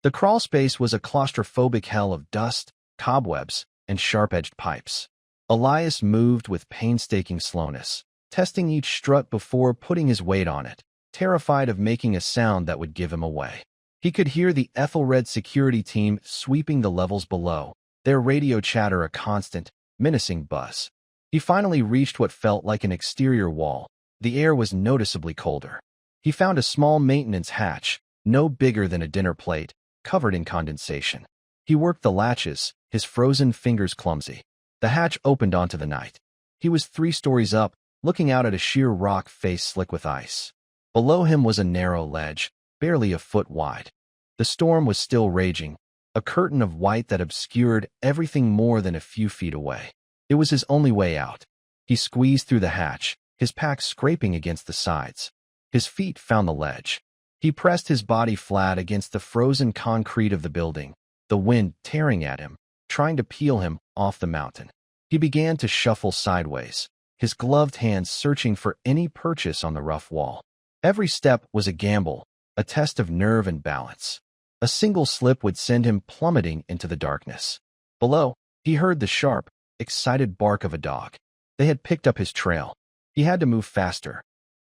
The crawl space was a claustrophobic hell of dust, cobwebs, and sharp-edged pipes. Elias moved with painstaking slowness, testing each strut before putting his weight on it, terrified of making a sound that would give him away. He could hear the Aethelred security team sweeping the levels below, their radio chatter a constant, menacing buzz. He finally reached what felt like an exterior wall. The air was noticeably colder. He found a small maintenance hatch, no bigger than a dinner plate, covered in condensation. He worked the latches, his frozen fingers clumsy. The hatch opened onto the night. He was 3 stories up, looking out at a sheer rock face slick with ice. Below him was a narrow ledge, barely a foot wide. The storm was still raging, a curtain of white that obscured everything more than a few feet away. It was his only way out. He squeezed through the hatch, his pack scraping against the sides. His feet found the ledge. He pressed his body flat against the frozen concrete of the building, the wind tearing at him, trying to peel him off the mountain. He began to shuffle sideways, his gloved hands searching for any purchase on the rough wall. Every step was a gamble, a test of nerve and balance. A single slip would send him plummeting into the darkness. Below, he heard the sharp, excited bark of a dog. They had picked up his trail. He had to move faster.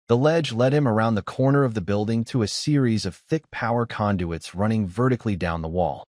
The ledge led him around the corner of the building to a series of thick power conduits running vertically down the wall.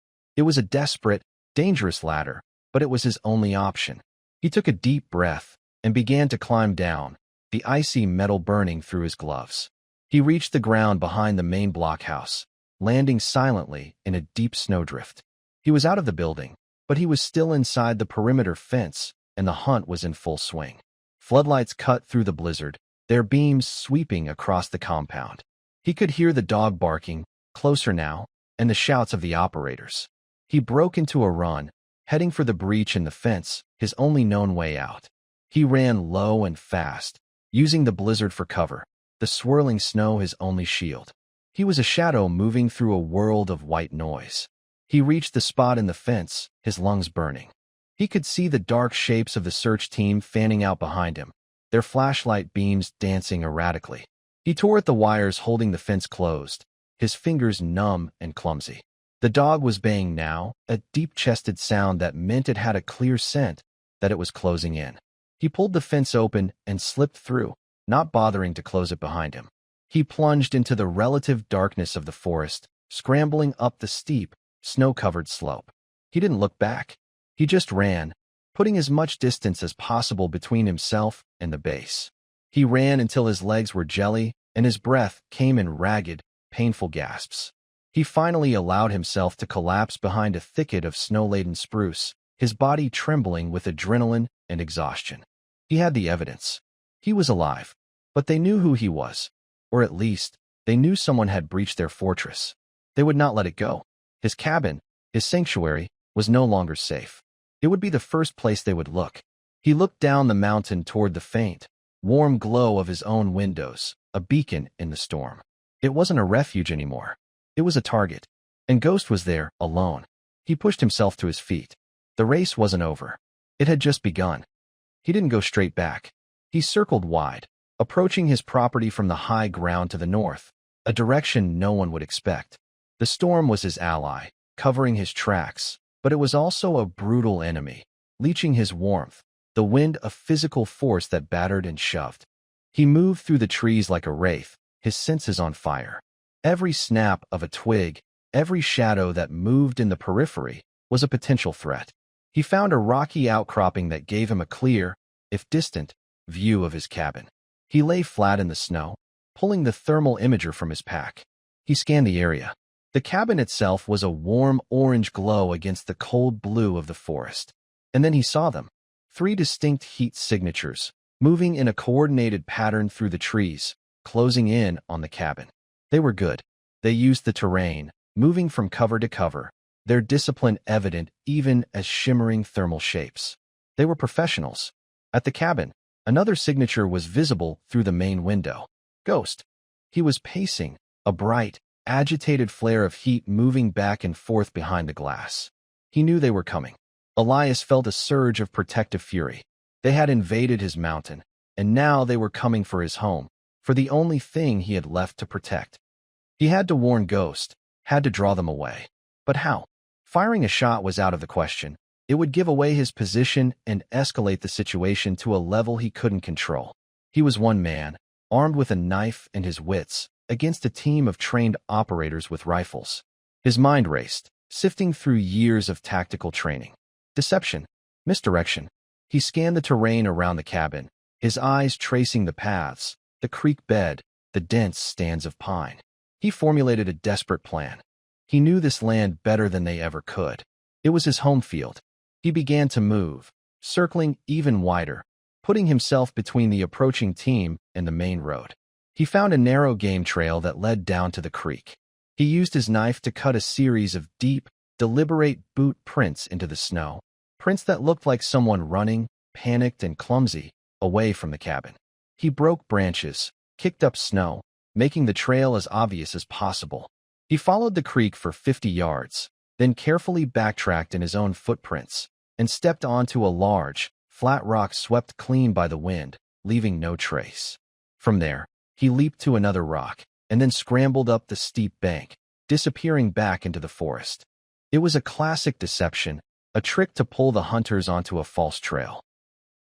It was a desperate, dangerous ladder, but it was his only option. He took a deep breath and began to climb down, the icy metal burning through his gloves. He reached the ground behind the main blockhouse, landing silently in a deep snowdrift. He was out of the building, but he was still inside the perimeter fence, and the hunt was in full swing. Floodlights cut through the blizzard, their beams sweeping across the compound. He could hear the dog barking, closer now, and the shouts of the operators. He broke into a run, heading for the breach in the fence, his only known way out. He ran low and fast, using the blizzard for cover, the swirling snow his only shield. He was a shadow moving through a world of white noise. He reached the spot in the fence, his lungs burning. He could see the dark shapes of the search team fanning out behind him, their flashlight beams dancing erratically. He tore at the wires holding the fence closed, his fingers numb and clumsy. The dog was baying now, a deep-chested sound that meant it had a clear scent, that it was closing in. He pulled the fence open and slipped through, not bothering to close it behind him. He plunged into the relative darkness of the forest, scrambling up the steep, snow-covered slope. He didn't look back. He just ran, putting as much distance as possible between himself and the base. He ran until his legs were jelly and his breath came in ragged, painful gasps. He finally allowed himself to collapse behind a thicket of snow-laden spruce, his body trembling with adrenaline and exhaustion. He had the evidence. He was alive, but they knew who he was, or at least, they knew someone had breached their fortress. They would not let it go. His cabin, his sanctuary, was no longer safe. It would be the first place they would look. He looked down the mountain toward the faint, warm glow of his own windows, a beacon in the storm. It wasn't a refuge anymore. It was a target. And Ghost was there, alone. He pushed himself to his feet. The race wasn't over. It had just begun. He didn't go straight back. He circled wide, approaching his property from the high ground to the north, a direction no one would expect. The storm was his ally, covering his tracks, but it was also a brutal enemy, leeching his warmth, the wind a physical force that battered and shoved. He moved through the trees like a wraith, his senses on fire. Every snap of a twig, every shadow that moved in the periphery, was a potential threat. He found a rocky outcropping that gave him a clear, if distant, view of his cabin. He lay flat in the snow, pulling the thermal imager from his pack. He scanned the area. The cabin itself was a warm orange glow against the cold blue of the forest. And then he saw them. 3 distinct heat signatures, moving in a coordinated pattern through the trees, closing in on the cabin. They were good. They used the terrain, moving from cover to cover, their discipline evident even as shimmering thermal shapes. They were professionals. At the cabin, another signature was visible through the main window. Ghost. He was pacing, a bright, agitated flare of heat moving back and forth behind the glass. He knew they were coming. Elias felt a surge of protective fury. They had invaded his mountain, and now they were coming for his home, for the only thing he had left to protect. He had to warn Ghost, had to draw them away. But how? Firing a shot was out of the question. It would give away his position and escalate the situation to a level he couldn't control. He was one man, armed with a knife and his wits, against a team of trained operators with rifles. His mind raced, sifting through years of tactical training. Deception, misdirection. He scanned the terrain around the cabin, his eyes tracing the paths, the creek bed, the dense stands of pine. He formulated a desperate plan. He knew this land better than they ever could. It was his home field. He began to move, circling even wider, putting himself between the approaching team and the main road. He found a narrow game trail that led down to the creek. He used his knife to cut a series of deep, deliberate boot prints into the snow, prints that looked like someone running, panicked and clumsy, away from the cabin. He broke branches, kicked up snow, making the trail as obvious as possible. He followed the creek for 50 yards, then carefully backtracked in his own footprints, and stepped onto a large, flat rock swept clean by the wind, leaving no trace. From there, he leaped to another rock, and then scrambled up the steep bank, disappearing back into the forest. It was a classic deception, a trick to pull the hunters onto a false trail.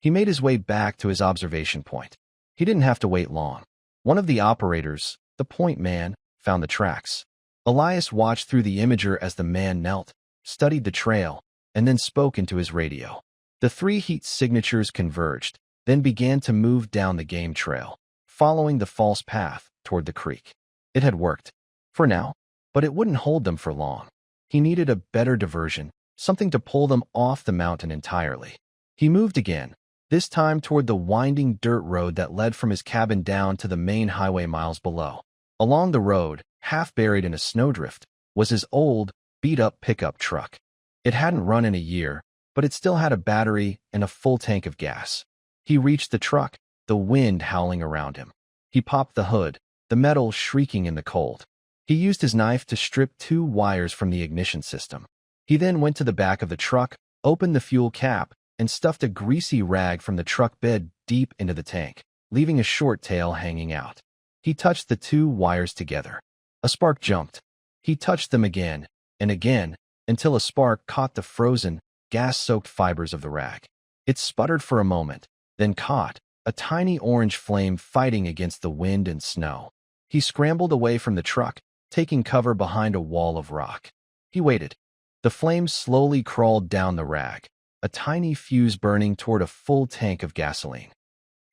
He made his way back to his observation point. He didn't have to wait long. One of the operators, the point man, found the tracks. Elias watched through the imager as the man knelt, studied the trail, and then spoke into his radio. The three heat signatures converged, then began to move down the game trail, following the false path toward the creek. It had worked, for now, but it wouldn't hold them for long. He needed a better diversion, something to pull them off the mountain entirely. He moved again, this time toward the winding dirt road that led from his cabin down to the main highway miles below. Along the road, half buried in a snowdrift, was his old, beat-up pickup truck. It hadn't run in a year, but it still had a battery and a full tank of gas. He reached the truck, the wind howling around him. He popped the hood, the metal shrieking in the cold. He used his knife to strip 2 wires from the ignition system. He then went to the back of the truck, opened the fuel cap, and stuffed a greasy rag from the truck bed deep into the tank, leaving a short tail hanging out. He touched the 2 wires together. A spark jumped. He touched them again, and again, until a spark caught the frozen, gas-soaked fibers of the rag. It sputtered for a moment, then caught, a tiny orange flame fighting against the wind and snow. He scrambled away from the truck, taking cover behind a wall of rock. He waited. The flames slowly crawled down the rag, a tiny fuse burning toward a full tank of gasoline.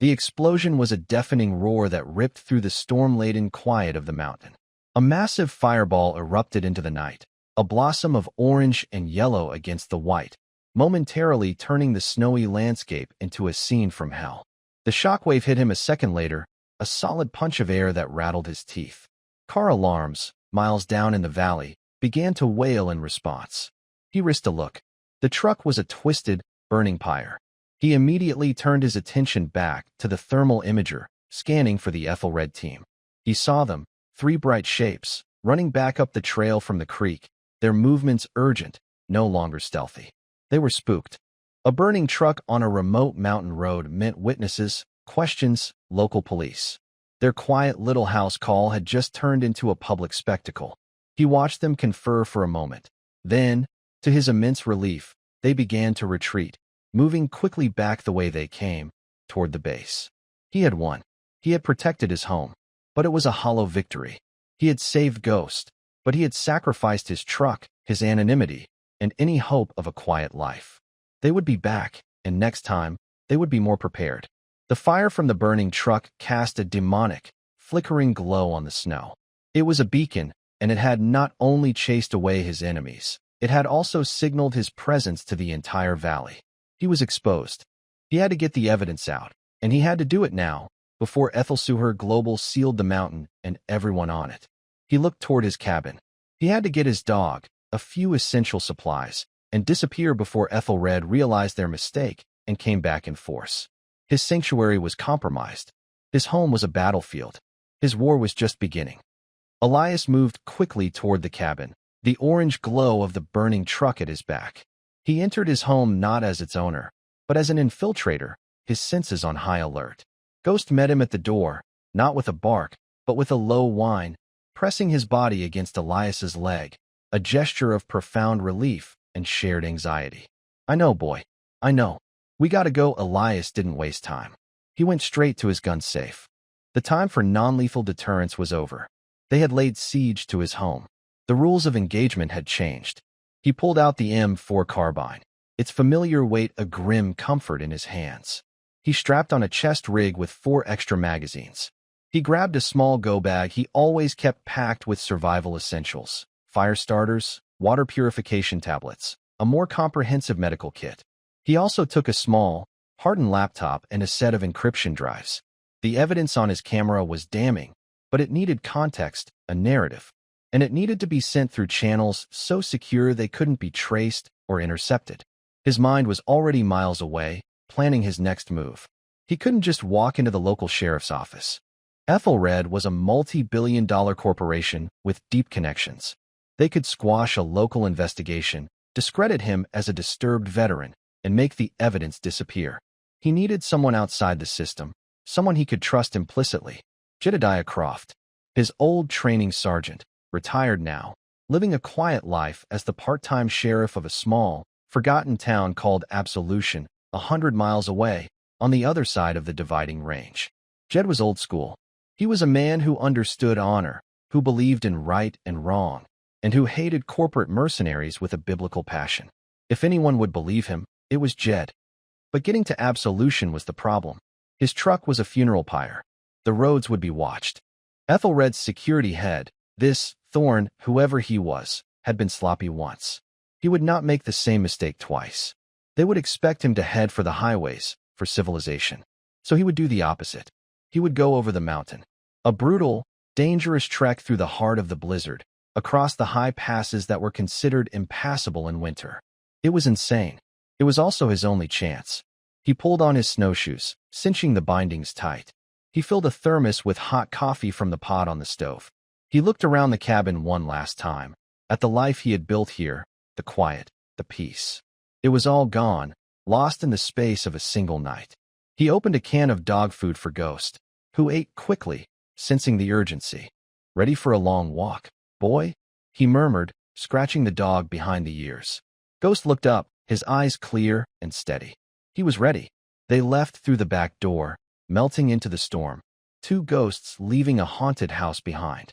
The explosion was a deafening roar that ripped through the storm-laden quiet of the mountain. A massive fireball erupted into the night, a blossom of orange and yellow against the white, momentarily turning the snowy landscape into a scene from hell. The shockwave hit him a second later, a solid punch of air that rattled his teeth. Car alarms, miles down in the valley, began to wail in response. He risked a look. The truck was a twisted, burning pyre. He immediately turned his attention back to the thermal imager, scanning for the Aethelred team. He saw them, 3 bright shapes, running back up the trail from the creek, their movements urgent, no longer stealthy. They were spooked. A burning truck on a remote mountain road meant witnesses, questions, local police. Their quiet little house call had just turned into a public spectacle. He watched them confer for a moment. Then, to his immense relief, they began to retreat, moving quickly back the way they came, toward the base. He had won. He had protected his home, but it was a hollow victory. He had saved Ghost, but he had sacrificed his truck, his anonymity, and any hope of a quiet life. They would be back, and next time, they would be more prepared. The fire from the burning truck cast a demonic, flickering glow on the snow. It was a beacon, and it had not only chased away his enemies, it had also signaled his presence to the entire valley. He was exposed. He had to get the evidence out, and he had to do it now, before Aethelred Global sealed the mountain and everyone on it. He looked toward his cabin. He had to get his dog, a few essential supplies, and disappear before Aethelred realized their mistake and came back in force. His sanctuary was compromised. His home was a battlefield. His war was just beginning. Elias moved quickly toward the cabin, the orange glow of the burning truck at his back. He entered his home not as its owner, but as an infiltrator, his senses on high alert. Ghost met him at the door, not with a bark, but with a low whine, pressing his body against Elias's leg, a gesture of profound relief and shared anxiety. "I know, boy. I know. We gotta go." Elias didn't waste time. He went straight to his gun safe. The time for non-lethal deterrence was over. They had laid siege to his home. The rules of engagement had changed. He pulled out the M4 carbine, its familiar weight a grim comfort in his hands. He strapped on a chest rig with 4 extra magazines. He grabbed a small go bag he always kept packed with survival essentials, fire starters, water purification tablets, a more comprehensive medical kit. He also took a small, hardened laptop and a set of encryption drives. The evidence on his camera was damning, but it needed context, a narrative, and it needed to be sent through channels so secure they couldn't be traced or intercepted. His mind was already miles away, planning his next move. He couldn't just walk into the local sheriff's office. Aethelred was a multi-billion-dollar corporation with deep connections. They could squash a local investigation, discredit him as a disturbed veteran, and make the evidence disappear. He needed someone outside the system, someone he could trust implicitly. Jedediah Croft, his old training sergeant, retired now, living a quiet life as the part-time sheriff of a small, forgotten town called Absolution, 100 miles away, on the other side of the dividing range. Jed was old school. He was a man who understood honor, who believed in right and wrong, and who hated corporate mercenaries with a biblical passion. If anyone would believe him, it was Jed. But getting to Absolution was the problem. His truck was a funeral pyre. The roads would be watched. Aethelred's security head, this Thorne, whoever he was, had been sloppy once. He would not make the same mistake twice. They would expect him to head for the highways, for civilization. So he would do the opposite. He would go over the mountain. A brutal, dangerous trek through the heart of the blizzard, across the high passes that were considered impassable in winter. It was insane. It was also his only chance. He pulled on his snowshoes, cinching the bindings tight. He filled a thermos with hot coffee from the pot on the stove. He looked around the cabin one last time, at the life he had built here, the quiet, the peace. It was all gone, lost in the space of a single night. He opened a can of dog food for Ghost, who ate quickly, sensing the urgency. "Ready for a long walk, boy?" he murmured, scratching the dog behind the ears. Ghost looked up, his eyes clear and steady. He was ready. They left through the back door, melting into the storm, two ghosts leaving a haunted house behind.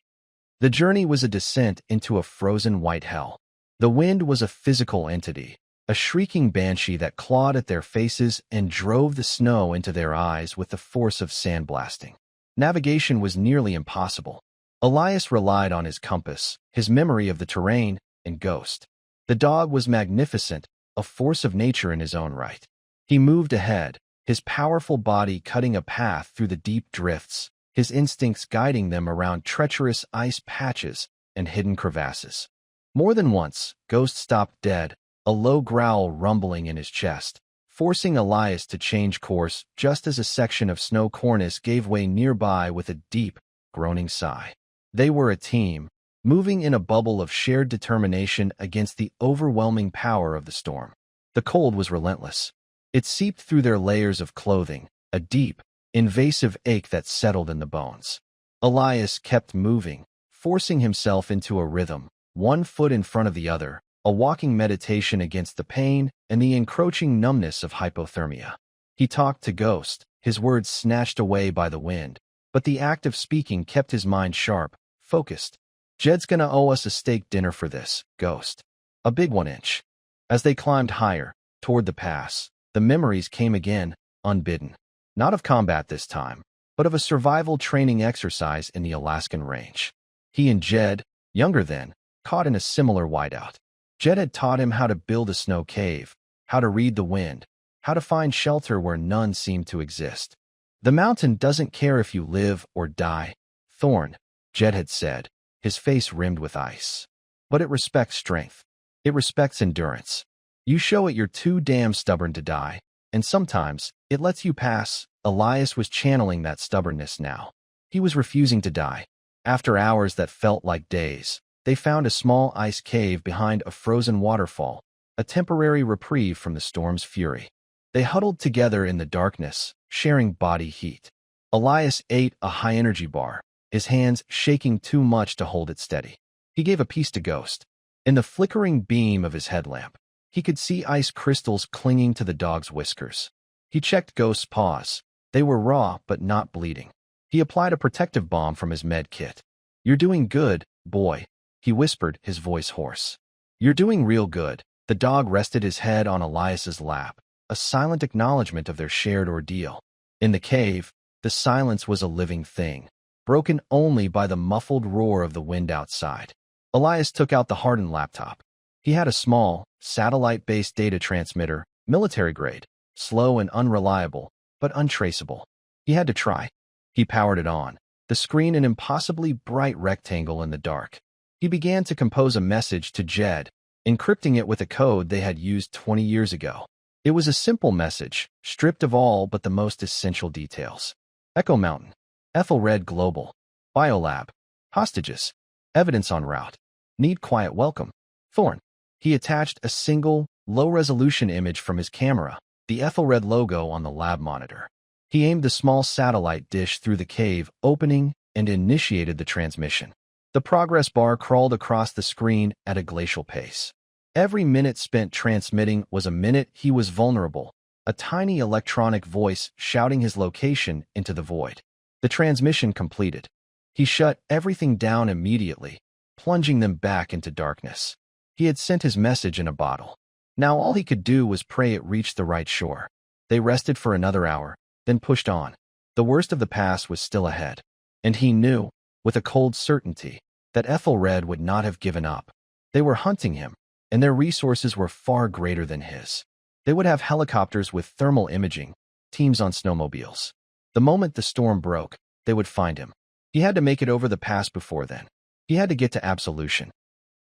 The journey was a descent into a frozen white hell. The wind was a physical entity, a shrieking banshee that clawed at their faces and drove the snow into their eyes with the force of sandblasting. Navigation was nearly impossible. Elias relied on his compass, his memory of the terrain, and Ghost. The dog was magnificent, a force of nature in his own right. He moved ahead, his powerful body cutting a path through the deep drifts, his instincts guiding them around treacherous ice patches and hidden crevasses. More than once, Ghost stopped dead, a low growl rumbling in his chest, forcing Elias to change course just as a section of snow cornice gave way nearby with a deep, groaning sigh. They were a team, moving in a bubble of shared determination against the overwhelming power of the storm. The cold was relentless. It seeped through their layers of clothing, a deep, invasive ache that settled in the bones. Elias kept moving, forcing himself into a rhythm, one foot in front of the other, a walking meditation against the pain and the encroaching numbness of hypothermia. He talked to Ghost, his words snatched away by the wind, but the act of speaking kept his mind sharp, focused. "Jed's gonna owe us a steak dinner for this, Ghost. A big 1 inch." As they climbed higher, toward the pass, the memories came again, unbidden. Not of combat this time, but of a survival training exercise in the Alaskan range. He and Jed, younger then, caught in a similar whiteout. Jed had taught him how to build a snow cave, how to read the wind, how to find shelter where none seemed to exist. "The mountain doesn't care if you live or die, Thorne," Jed had said, his face rimmed with ice. "But it respects strength. It respects endurance. You show it you're too damn stubborn to die, and sometimes it lets you pass." Elias was channeling that stubbornness now. He was refusing to die. After hours that felt like days, they found a small ice cave behind a frozen waterfall, a temporary reprieve from the storm's fury. They huddled together in the darkness, sharing body heat. Elias ate a high-energy bar, his hands shaking too much to hold it steady. He gave a piece to Ghost. In the flickering beam of his headlamp, he could see ice crystals clinging to the dog's whiskers. He checked Ghost's paws. They were raw but not bleeding. He applied a protective balm from his med kit. "You're doing good, boy," he whispered, his voice hoarse. "You're doing real good." The dog rested his head on Elias's lap, a silent acknowledgement of their shared ordeal. In the cave, the silence was a living thing, broken only by the muffled roar of the wind outside. Elias took out the hardened laptop. He had a small, satellite-based data transmitter, military-grade, slow and unreliable, but untraceable. He had to try. He powered it on, the screen an impossibly bright rectangle in the dark. He began to compose a message to Jed, encrypting it with a code they had used 20 years ago. It was a simple message, stripped of all but the most essential details. Echo Mountain, Aethelred Global, Biolab, hostages, evidence en route, need quiet welcome, Thorne. He attached a single, low-resolution image from his camera, the Aethelred logo on the lab monitor. He aimed the small satellite dish through the cave opening and initiated the transmission. The progress bar crawled across the screen at a glacial pace. Every minute spent transmitting was a minute he was vulnerable, a tiny electronic voice shouting his location into the void. The transmission completed. He shut everything down immediately, plunging them back into darkness. He had sent his message in a bottle. Now all he could do was pray it reached the right shore. They rested for another hour, then pushed on. The worst of the pass was still ahead, and he knew, with a cold certainty, that Aethelred would not have given up. They were hunting him, and their resources were far greater than his. They would have helicopters with thermal imaging, teams on snowmobiles. The moment the storm broke, they would find him. He had to make it over the pass before then. He had to get to Absolution.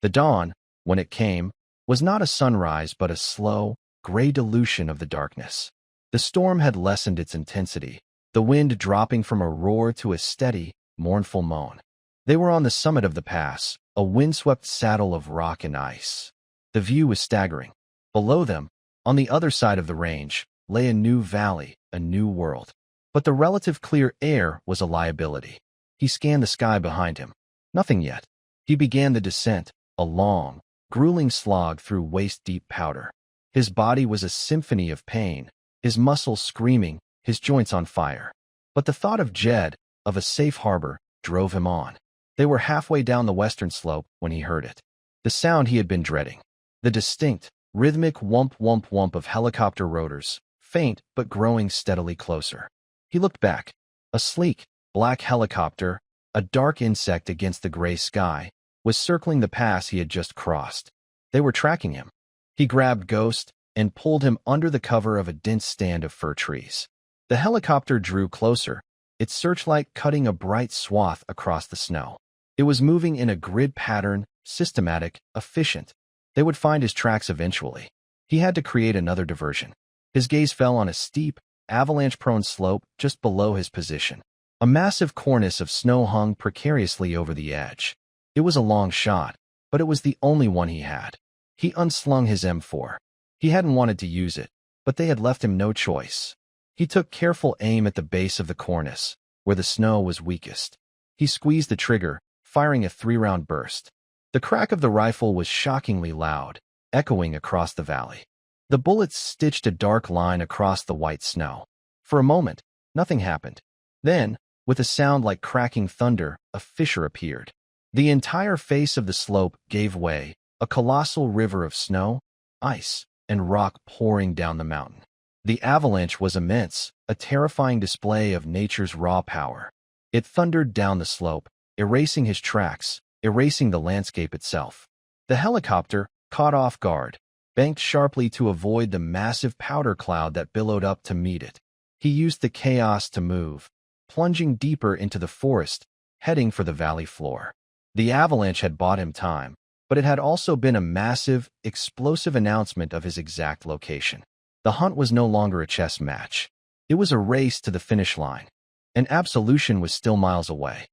The dawn, when it came, was not a sunrise but a slow, gray dilution of the darkness. The storm had lessened its intensity, the wind dropping from a roar to a steady, mournful moan. They were on the summit of the pass, a windswept saddle of rock and ice. The view was staggering. Below them, on the other side of the range, lay a new valley, a new world. But the relative clear air was a liability. He scanned the sky behind him. Nothing yet. He began the descent, a long, grueling slog through waist-deep powder. His body was a symphony of pain, his muscles screaming, his joints on fire. But the thought of Jed, of a safe harbor, drove him on. They were halfway down the western slope when he heard it. The sound he had been dreading. The distinct, rhythmic whump-whump-whump of helicopter rotors, faint but growing steadily closer. He looked back. A sleek, black helicopter, a dark insect against the gray sky, was circling the pass he had just crossed. They were tracking him. He grabbed Ghost and pulled him under the cover of a dense stand of fir trees. The helicopter drew closer, its searchlight cutting a bright swath across the snow. It was moving in a grid pattern, systematic, efficient. They would find his tracks eventually. He had to create another diversion. His gaze fell on a steep, avalanche-prone slope just below his position. A massive cornice of snow hung precariously over the edge. It was a long shot, but it was the only one he had. He unslung his M4. He hadn't wanted to use it, but they had left him no choice. He took careful aim at the base of the cornice, where the snow was weakest. He squeezed the trigger, firing a 3-round burst. The crack of the rifle was shockingly loud, echoing across the valley. The bullets stitched a dark line across the white snow. For a moment, nothing happened. Then, with a sound like cracking thunder, a fissure appeared. The entire face of the slope gave way, a colossal river of snow, ice, and rock pouring down the mountain. The avalanche was immense, a terrifying display of nature's raw power. It thundered down the slope, erasing his tracks, erasing the landscape itself. The helicopter, caught off guard, banked sharply to avoid the massive powder cloud that billowed up to meet it. He used the chaos to move, plunging deeper into the forest, heading for the valley floor. The avalanche had bought him time, but it had also been a massive, explosive announcement of his exact location. The hunt was no longer a chess match. It was a race to the finish line, and Absolution was still miles away.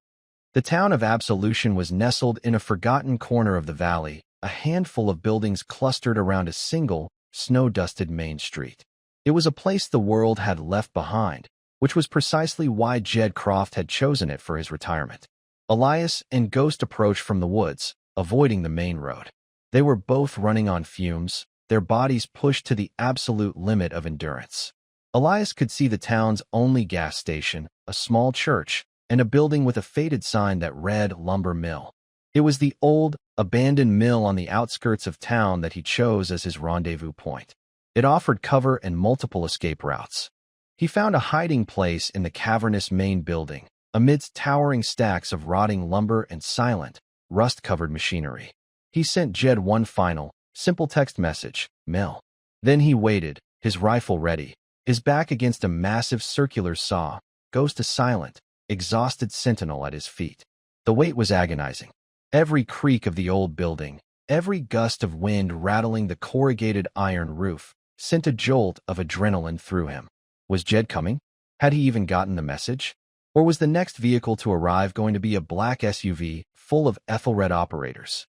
The town of Absolution was nestled in a forgotten corner of the valley, a handful of buildings clustered around a single, snow-dusted main street. It was a place the world had left behind, which was precisely why Jed Croft had chosen it for his retirement. Elias and Ghost approached from the woods, avoiding the main road. They were both running on fumes, their bodies pushed to the absolute limit of endurance. Elias could see the town's only gas station, a small church, and a building with a faded sign that read Lumber Mill. It was the old, abandoned mill on the outskirts of town that he chose as his rendezvous point. It offered cover and multiple escape routes. He found a hiding place in the cavernous main building, amidst towering stacks of rotting lumber and silent, rust-covered machinery. He sent Jed one final, simple text message, Mill. Then he waited, his rifle ready, his back against a massive circular saw, Ghost a silent, exhausted sentinel at his feet. The wait was agonizing. Every creak of the old building, every gust of wind rattling the corrugated iron roof, sent a jolt of adrenaline through him. Was Jed coming? Had he even gotten the message? Or was the next vehicle to arrive going to be a black SUV full of Aethelred operators?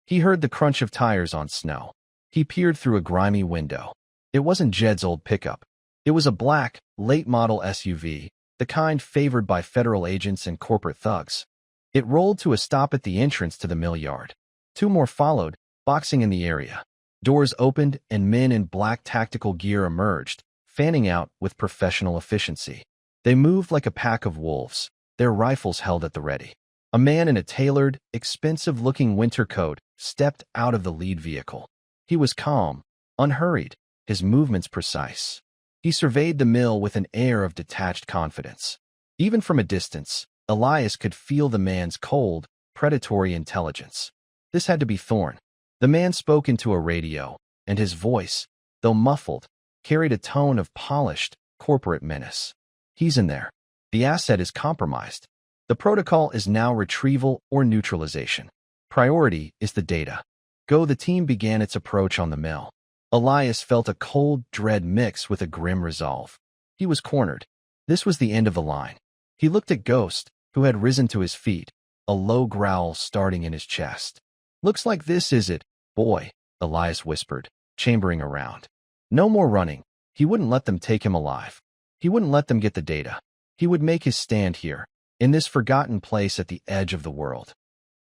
He heard the crunch of tires on snow. He peered through a grimy window. It wasn't Jed's old pickup. It was a black, late-model SUV, the kind favored by federal agents and corporate thugs. It rolled to a stop at the entrance to the mill yard. Two more followed, boxing in the area. Doors opened and men in black tactical gear emerged, fanning out with professional efficiency. They moved like a pack of wolves, their rifles held at the ready. A man in a tailored, expensive-looking winter coat stepped out of the lead vehicle. He was calm, unhurried, his movements precise. He surveyed the mill with an air of detached confidence. Even from a distance, Elias could feel the man's cold, predatory intelligence. This had to be Thorne. The man spoke into a radio, and his voice, though muffled, carried a tone of polished, corporate menace. He's in there. The asset is compromised. The protocol is now retrieval or neutralization. Priority is the data. Go. The team began its approach on the mill. Elias felt a cold dread mix with a grim resolve. He was cornered. This was the end of the line. He looked at Ghost, who had risen to his feet, a low growl starting in his chest. "Looks like this is it, boy," Elias whispered, chambering around. No more running. He wouldn't let them take him alive. He wouldn't let them get the data. He would make his stand here, in this forgotten place at the edge of the world.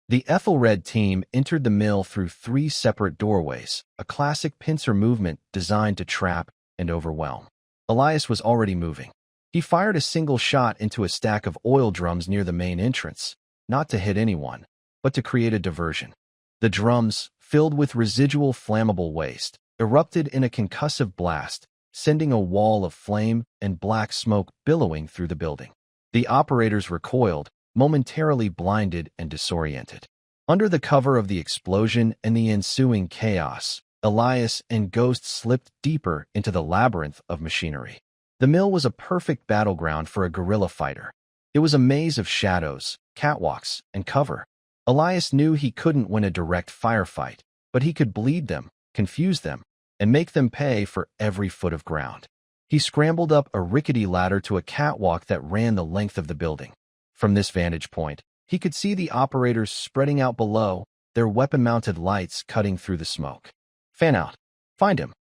The Aethelred team entered the mill through 3 separate doorways, a classic pincer movement designed to trap and overwhelm. Elias was already moving. He fired a single shot into a stack of oil drums near the main entrance, not to hit anyone, but to create a diversion. The drums, filled with residual flammable waste, erupted in a concussive blast, sending a wall of flame and black smoke billowing through the building. The operators recoiled, momentarily blinded and disoriented. Under the cover of the explosion and the ensuing chaos, Elias and Ghost slipped deeper into the labyrinth of machinery. The mill was a perfect battleground for a guerrilla fighter. It was a maze of shadows, catwalks, and cover. Elias knew he couldn't win a direct firefight, but he could bleed them, confuse them, and make them pay for every foot of ground. He scrambled up a rickety ladder to a catwalk that ran the length of the building. From this vantage point, he could see the operators spreading out below, their weapon-mounted lights cutting through the smoke. "Fan out. Find him."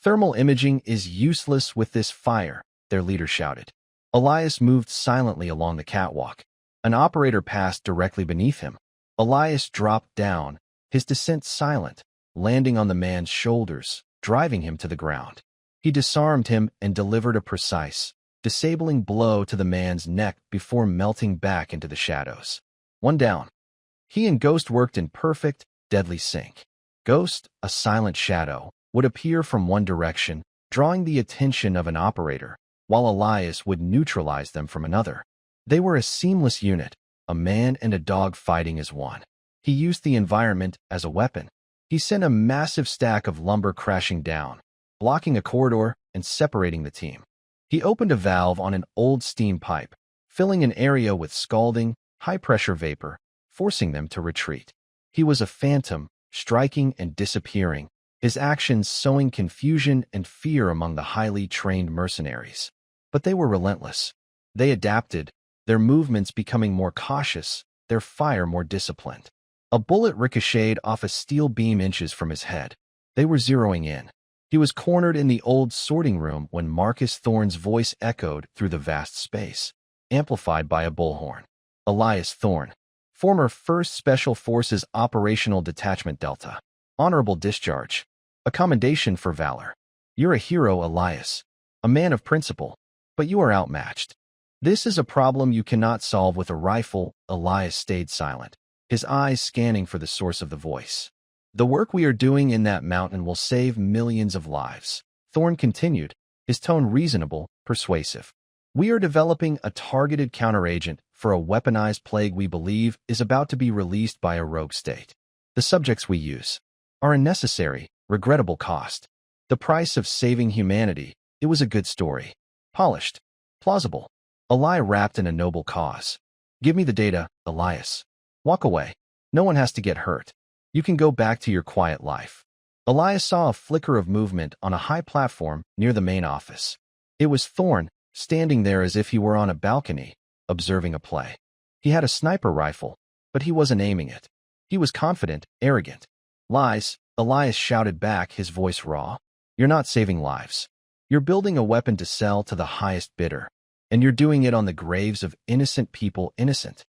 "Thermal imaging is useless with this fire," their leader shouted. Elias moved silently along the catwalk. An operator passed directly beneath him. Elias dropped down, his descent silent, landing on the man's shoulders, driving him to the ground. He disarmed him and delivered a precise, disabling blow to the man's neck before melting back into the shadows. One down. He and Ghost worked in perfect, deadly sync. Ghost, a silent shadow, would appear from one direction, drawing the attention of an operator, while Elias would neutralize them from another. They were a seamless unit, a man and a dog fighting as one. He used the environment as a weapon. He sent a massive stack of lumber crashing down, blocking a corridor and separating the team. He opened a valve on an old steam pipe, filling an area with scalding, high-pressure vapor, forcing them to retreat. He was a phantom, striking and disappearing, his actions sowing confusion and fear among the highly trained mercenaries. But they were relentless. They adapted, their movements becoming more cautious, their fire more disciplined. A bullet ricocheted off a steel beam inches from his head. They were zeroing in. He was cornered in the old sorting room when Marcus Thorne's voice echoed through the vast space, amplified by a bullhorn. "Elias Thorne, former 1st Special Forces Operational Detachment Delta. Honorable discharge. A commendation for valor. You're a hero, Elias. A man of principle. But you are outmatched. This is a problem you cannot solve with a rifle." Elias stayed silent, his eyes scanning for the source of the voice. "The work we are doing in that mountain will save millions of lives," Thorne continued, his tone reasonable, persuasive. "We are developing a targeted counteragent for a weaponized plague we believe is about to be released by a rogue state. The subjects we use are a necessary, regrettable cost. The price of saving humanity. It was a good story. Polished. Plausible. A lie wrapped in a noble cause. Give me the data, Elias. Walk away. No one has to get hurt. You can go back to your quiet life." Elias saw a flicker of movement on a high platform near the main office. It was Thorne, standing there as if he were on a balcony, observing a play. He had a sniper rifle, but he wasn't aiming it. He was confident, arrogant. "Lies," Elias shouted back, his voice raw. "You're not saving lives. You're building a weapon to sell to the highest bidder, and you're doing it on the graves of innocent people." "Innocent?"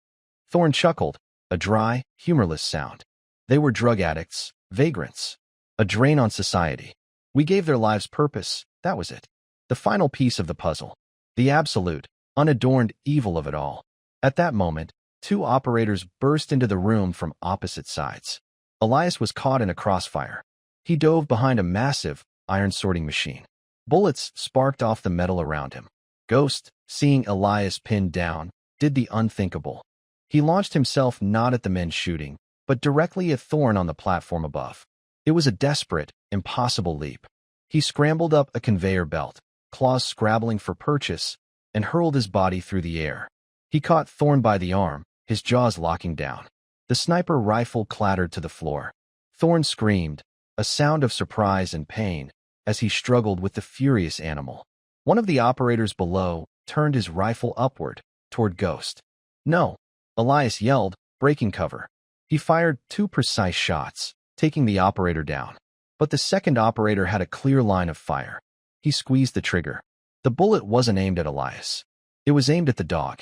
Thorne chuckled, a dry, humorless sound. "They were drug addicts, vagrants, a drain on society. We gave their lives purpose, that was it. The final piece of the puzzle. The absolute, unadorned evil of it all." At that moment, Two operators burst into the room from opposite sides. Elias was caught in a crossfire. He dove behind a massive, iron-sorting machine. Bullets sparked off the metal around him. Ghost, seeing Elias pinned down, did the unthinkable. He launched himself not at the men shooting, but directly at Thorne on the platform above. It was a desperate, impossible leap. He scrambled up a conveyor belt, claws scrabbling for purchase, and hurled his body through the air. He caught Thorne by the arm, his jaws locking down. The sniper rifle clattered to the floor. Thorne screamed, a sound of surprise and pain, as he struggled with the furious animal. One of the operators below turned his rifle upward, toward Ghost. "No!" Elias yelled, breaking cover. He fired 2 precise shots, taking the operator down. But the second operator had a clear line of fire. He squeezed the trigger. The bullet wasn't aimed at Elias. It was aimed at the dog.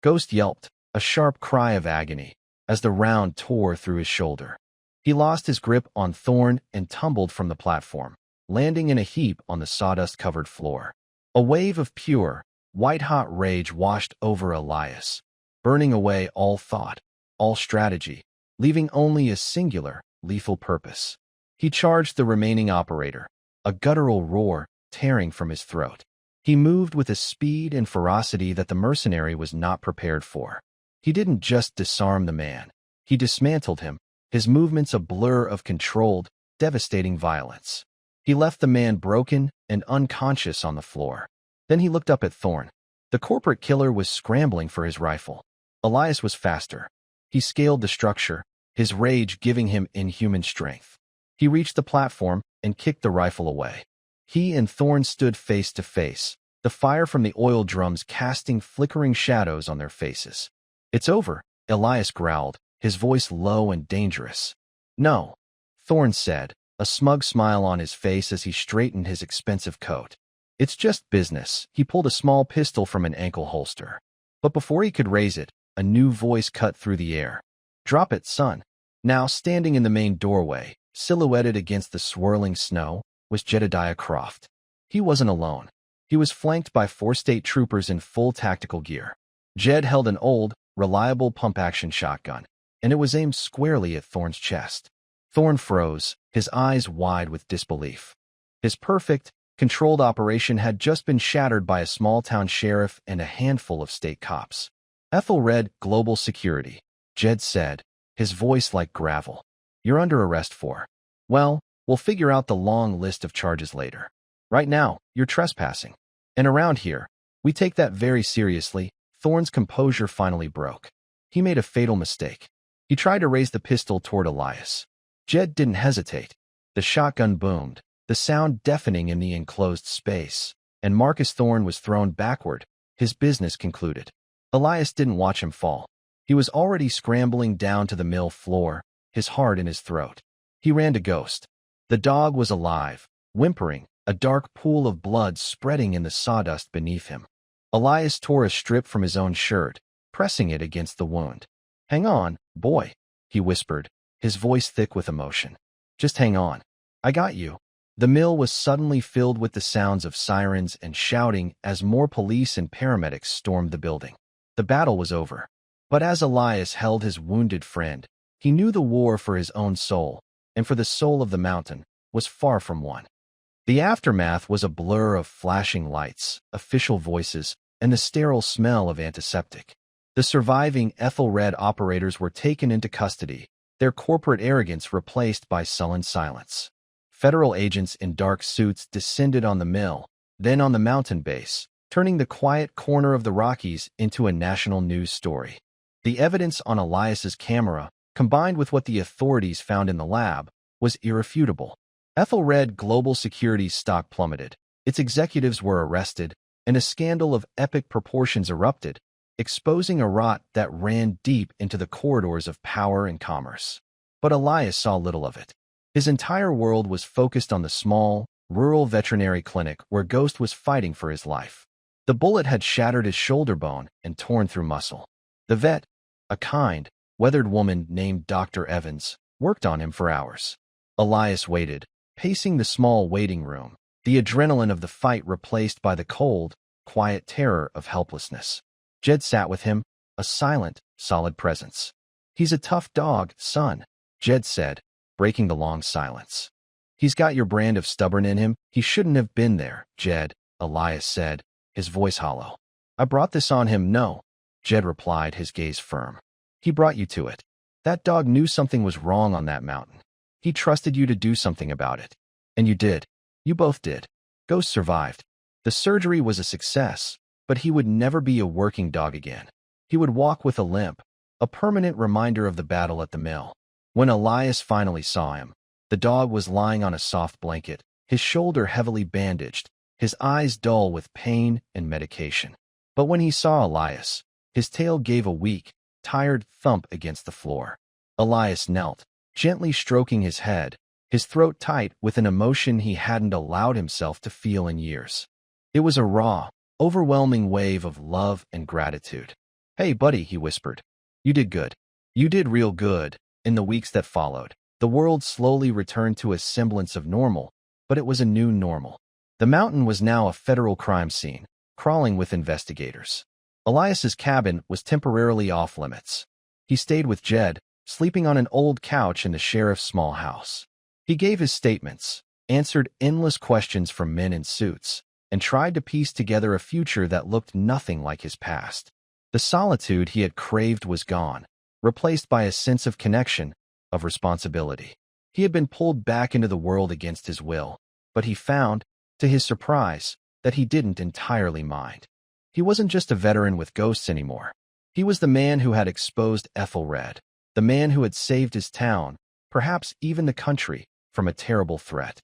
Ghost yelped, a sharp cry of agony, as the round tore through his shoulder. He lost his grip on Thorne and tumbled from the platform, landing in a heap on the sawdust-covered floor. A wave of pure, white-hot rage washed over Elias, burning away all thought, all strategy, leaving only a singular, lethal purpose. He charged the remaining operator, a guttural roar tearing from his throat. He moved with a speed and ferocity that the mercenary was not prepared for. He didn't just disarm the man. He dismantled him, his movements a blur of controlled, devastating violence. He left the man broken and unconscious on the floor. Then he looked up at Thorne. The corporate killer was scrambling for his rifle. Elias was faster. He scaled the structure, his rage giving him inhuman strength. He reached the platform and kicked the rifle away. He and Thorne stood face to face, the fire from the oil drums casting flickering shadows on their faces. "It's over," Elias growled, his voice low and dangerous. "No," Thorne said, a smug smile on his face as he straightened his expensive coat. "It's just business." He pulled a small pistol from an ankle holster. But before he could raise it, a new voice cut through the air. "Drop it, son." Now standing in the main doorway, silhouetted against the swirling snow, was Jedediah Croft. He wasn't alone. He was flanked by 4 state troopers in full tactical gear. Jed held an old, reliable pump-action shotgun, and it was aimed squarely at Thorne's chest. Thorne froze, his eyes wide with disbelief. His perfect, controlled operation had just been shattered by a small-town sheriff and a handful of state cops. "Aethelred Global Security," Jed said, his voice like gravel. "You're under arrest for. Well, we'll figure out the long list of charges later. Right now, you're trespassing. And around here, we take that very seriously." Thorne's composure finally broke. He made a fatal mistake. He tried to raise the pistol toward Elias. Jed didn't hesitate. The shotgun boomed, the sound deafening in the enclosed space, and Marcus Thorne was thrown backward, his business concluded. Elias didn't watch him fall. He was already scrambling down to the mill floor, his heart in his throat. He ran to Ghost. The dog was alive, whimpering, a dark pool of blood spreading in the sawdust beneath him. Elias tore a strip from his own shirt, pressing it against the wound. "Hang on, boy," he whispered, his voice thick with emotion. "Just hang on. I got you." The mill was suddenly filled with the sounds of sirens and shouting as more police and paramedics stormed the building. The battle was over. But as Elias held his wounded friend, he knew the war for his own soul, and for the soul of the mountain, was far from won. The aftermath was a blur of flashing lights, official voices, and the sterile smell of antiseptic. The surviving Aethelred operators were taken into custody, their corporate arrogance replaced by sullen silence. Federal agents in dark suits descended on the mill, then on the mountain base, turning the quiet corner of the Rockies into a national news story. The evidence on Elias's camera, combined with what the authorities found in the lab, was irrefutable. Aethelred Global Security's stock plummeted, its executives were arrested, and a scandal of epic proportions erupted, exposing a rot that ran deep into the corridors of power and commerce. But Elias saw little of it. His entire world was focused on the small, rural veterinary clinic where Ghost was fighting for his life. The bullet had shattered his shoulder bone and torn through muscle. The vet, a kind, weathered woman named Dr. Evans, worked on him for hours. Elias waited, pacing the small waiting room, the adrenaline of the fight replaced by the cold, quiet terror of helplessness. Jed sat with him, a silent, solid presence. "He's a tough dog, son," Jed said, breaking the long silence. "He's got your brand of stubborn in him. He shouldn't have been there, Jed," Elias said, his voice hollow. "I brought this on him, no," Jed replied, his gaze firm. "He brought you to it. That dog knew something was wrong on that mountain. He trusted you to do something about it. And you did. You both did. Ghost survived. The surgery was a success, but he would never be a working dog again. He would walk with a limp, a permanent reminder of the battle at the mill. When Elias finally saw him, the dog was lying on a soft blanket, his shoulder heavily bandaged, his eyes dull with pain and medication. But when he saw Elias, his tail gave a weak, tired thump against the floor. Elias knelt, gently stroking his head, his throat tight with an emotion he hadn't allowed himself to feel in years. It was a raw, overwhelming wave of love and gratitude. "Hey, buddy," he whispered. "You did good. You did real good." In the weeks that followed, the world slowly returned to a semblance of normal, but it was a new normal. The mountain was now a federal crime scene, crawling with investigators. Elias's cabin was temporarily off limits. He stayed with Jed, sleeping on an old couch in the sheriff's small house. He gave his statements, answered endless questions from men in suits, and tried to piece together a future that looked nothing like his past. The solitude he had craved was gone, replaced by a sense of connection, of responsibility. He had been pulled back into the world against his will, but he found, to his surprise, that he didn't entirely mind. He wasn't just a veteran with ghosts anymore. He was the man who had exposed Aethelred, the man who had saved his town, perhaps even the country, from a terrible threat.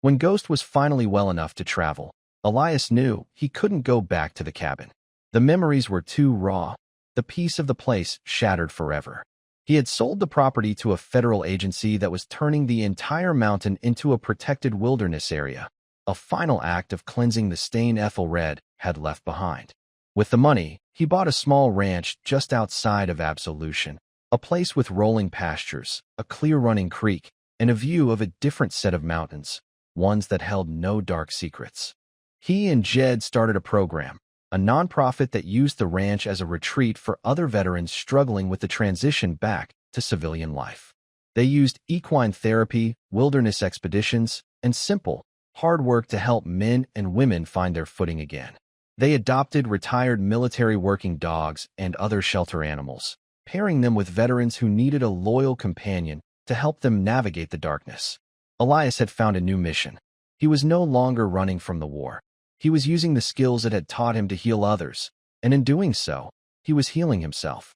When Ghost was finally well enough to travel, Elias knew he couldn't go back to the cabin. The memories were too raw, the peace of the place shattered forever. He had sold the property to a federal agency that was turning the entire mountain into a protected wilderness area, a final act of cleansing the stain Aethelred had left behind. With the money, he bought a small ranch just outside of Absolution, a place with rolling pastures, a clear running creek, and a view of a different set of mountains, ones that held no dark secrets. He and Jed started a program, a nonprofit that used the ranch as a retreat for other veterans struggling with the transition back to civilian life. They used equine therapy, wilderness expeditions, and simple, hard work to help men and women find their footing again. They adopted retired military working dogs and other shelter animals, pairing them with veterans who needed a loyal companion to help them navigate the darkness. Elias had found a new mission. He was no longer running from the war. He was using the skills it had taught him to heal others, and in doing so, he was healing himself.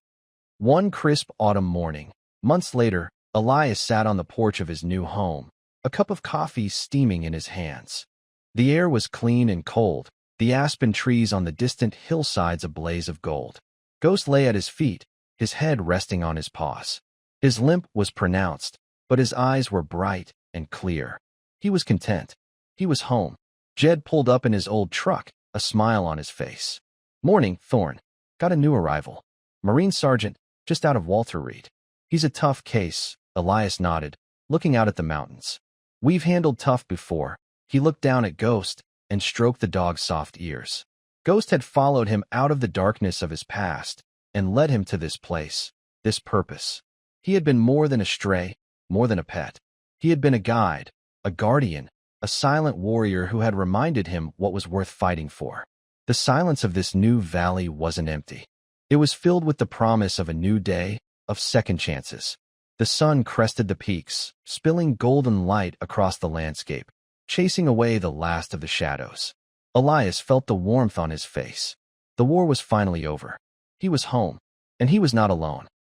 One crisp autumn morning, months later, Elias sat on the porch of his new home, a cup of coffee steaming in his hands. The air was clean and cold, the aspen trees on the distant hillsides a blaze of gold. Ghost lay at his feet, his head resting on his paws. His limp was pronounced, but his eyes were bright and clear. He was content. He was home. Jed pulled up in his old truck, a smile on his face. "Morning, Thorne. Got a new arrival. Marine Sergeant, just out of Walter Reed. He's a tough case," Elias nodded, looking out at the mountains. "We've handled tough before." He looked down at Ghost and stroked the dog's soft ears. Ghost had followed him out of the darkness of his past and led him to this place, this purpose. He had been more than a stray, more than a pet. He had been a guide, a guardian, a silent warrior who had reminded him what was worth fighting for. The silence of this new valley wasn't empty. It was filled with the promise of a new day, of second chances. The sun crested the peaks, spilling golden light across the landscape, chasing away the last of the shadows. Elias felt the warmth on his face. The war was finally over. He was home, and he was not alone.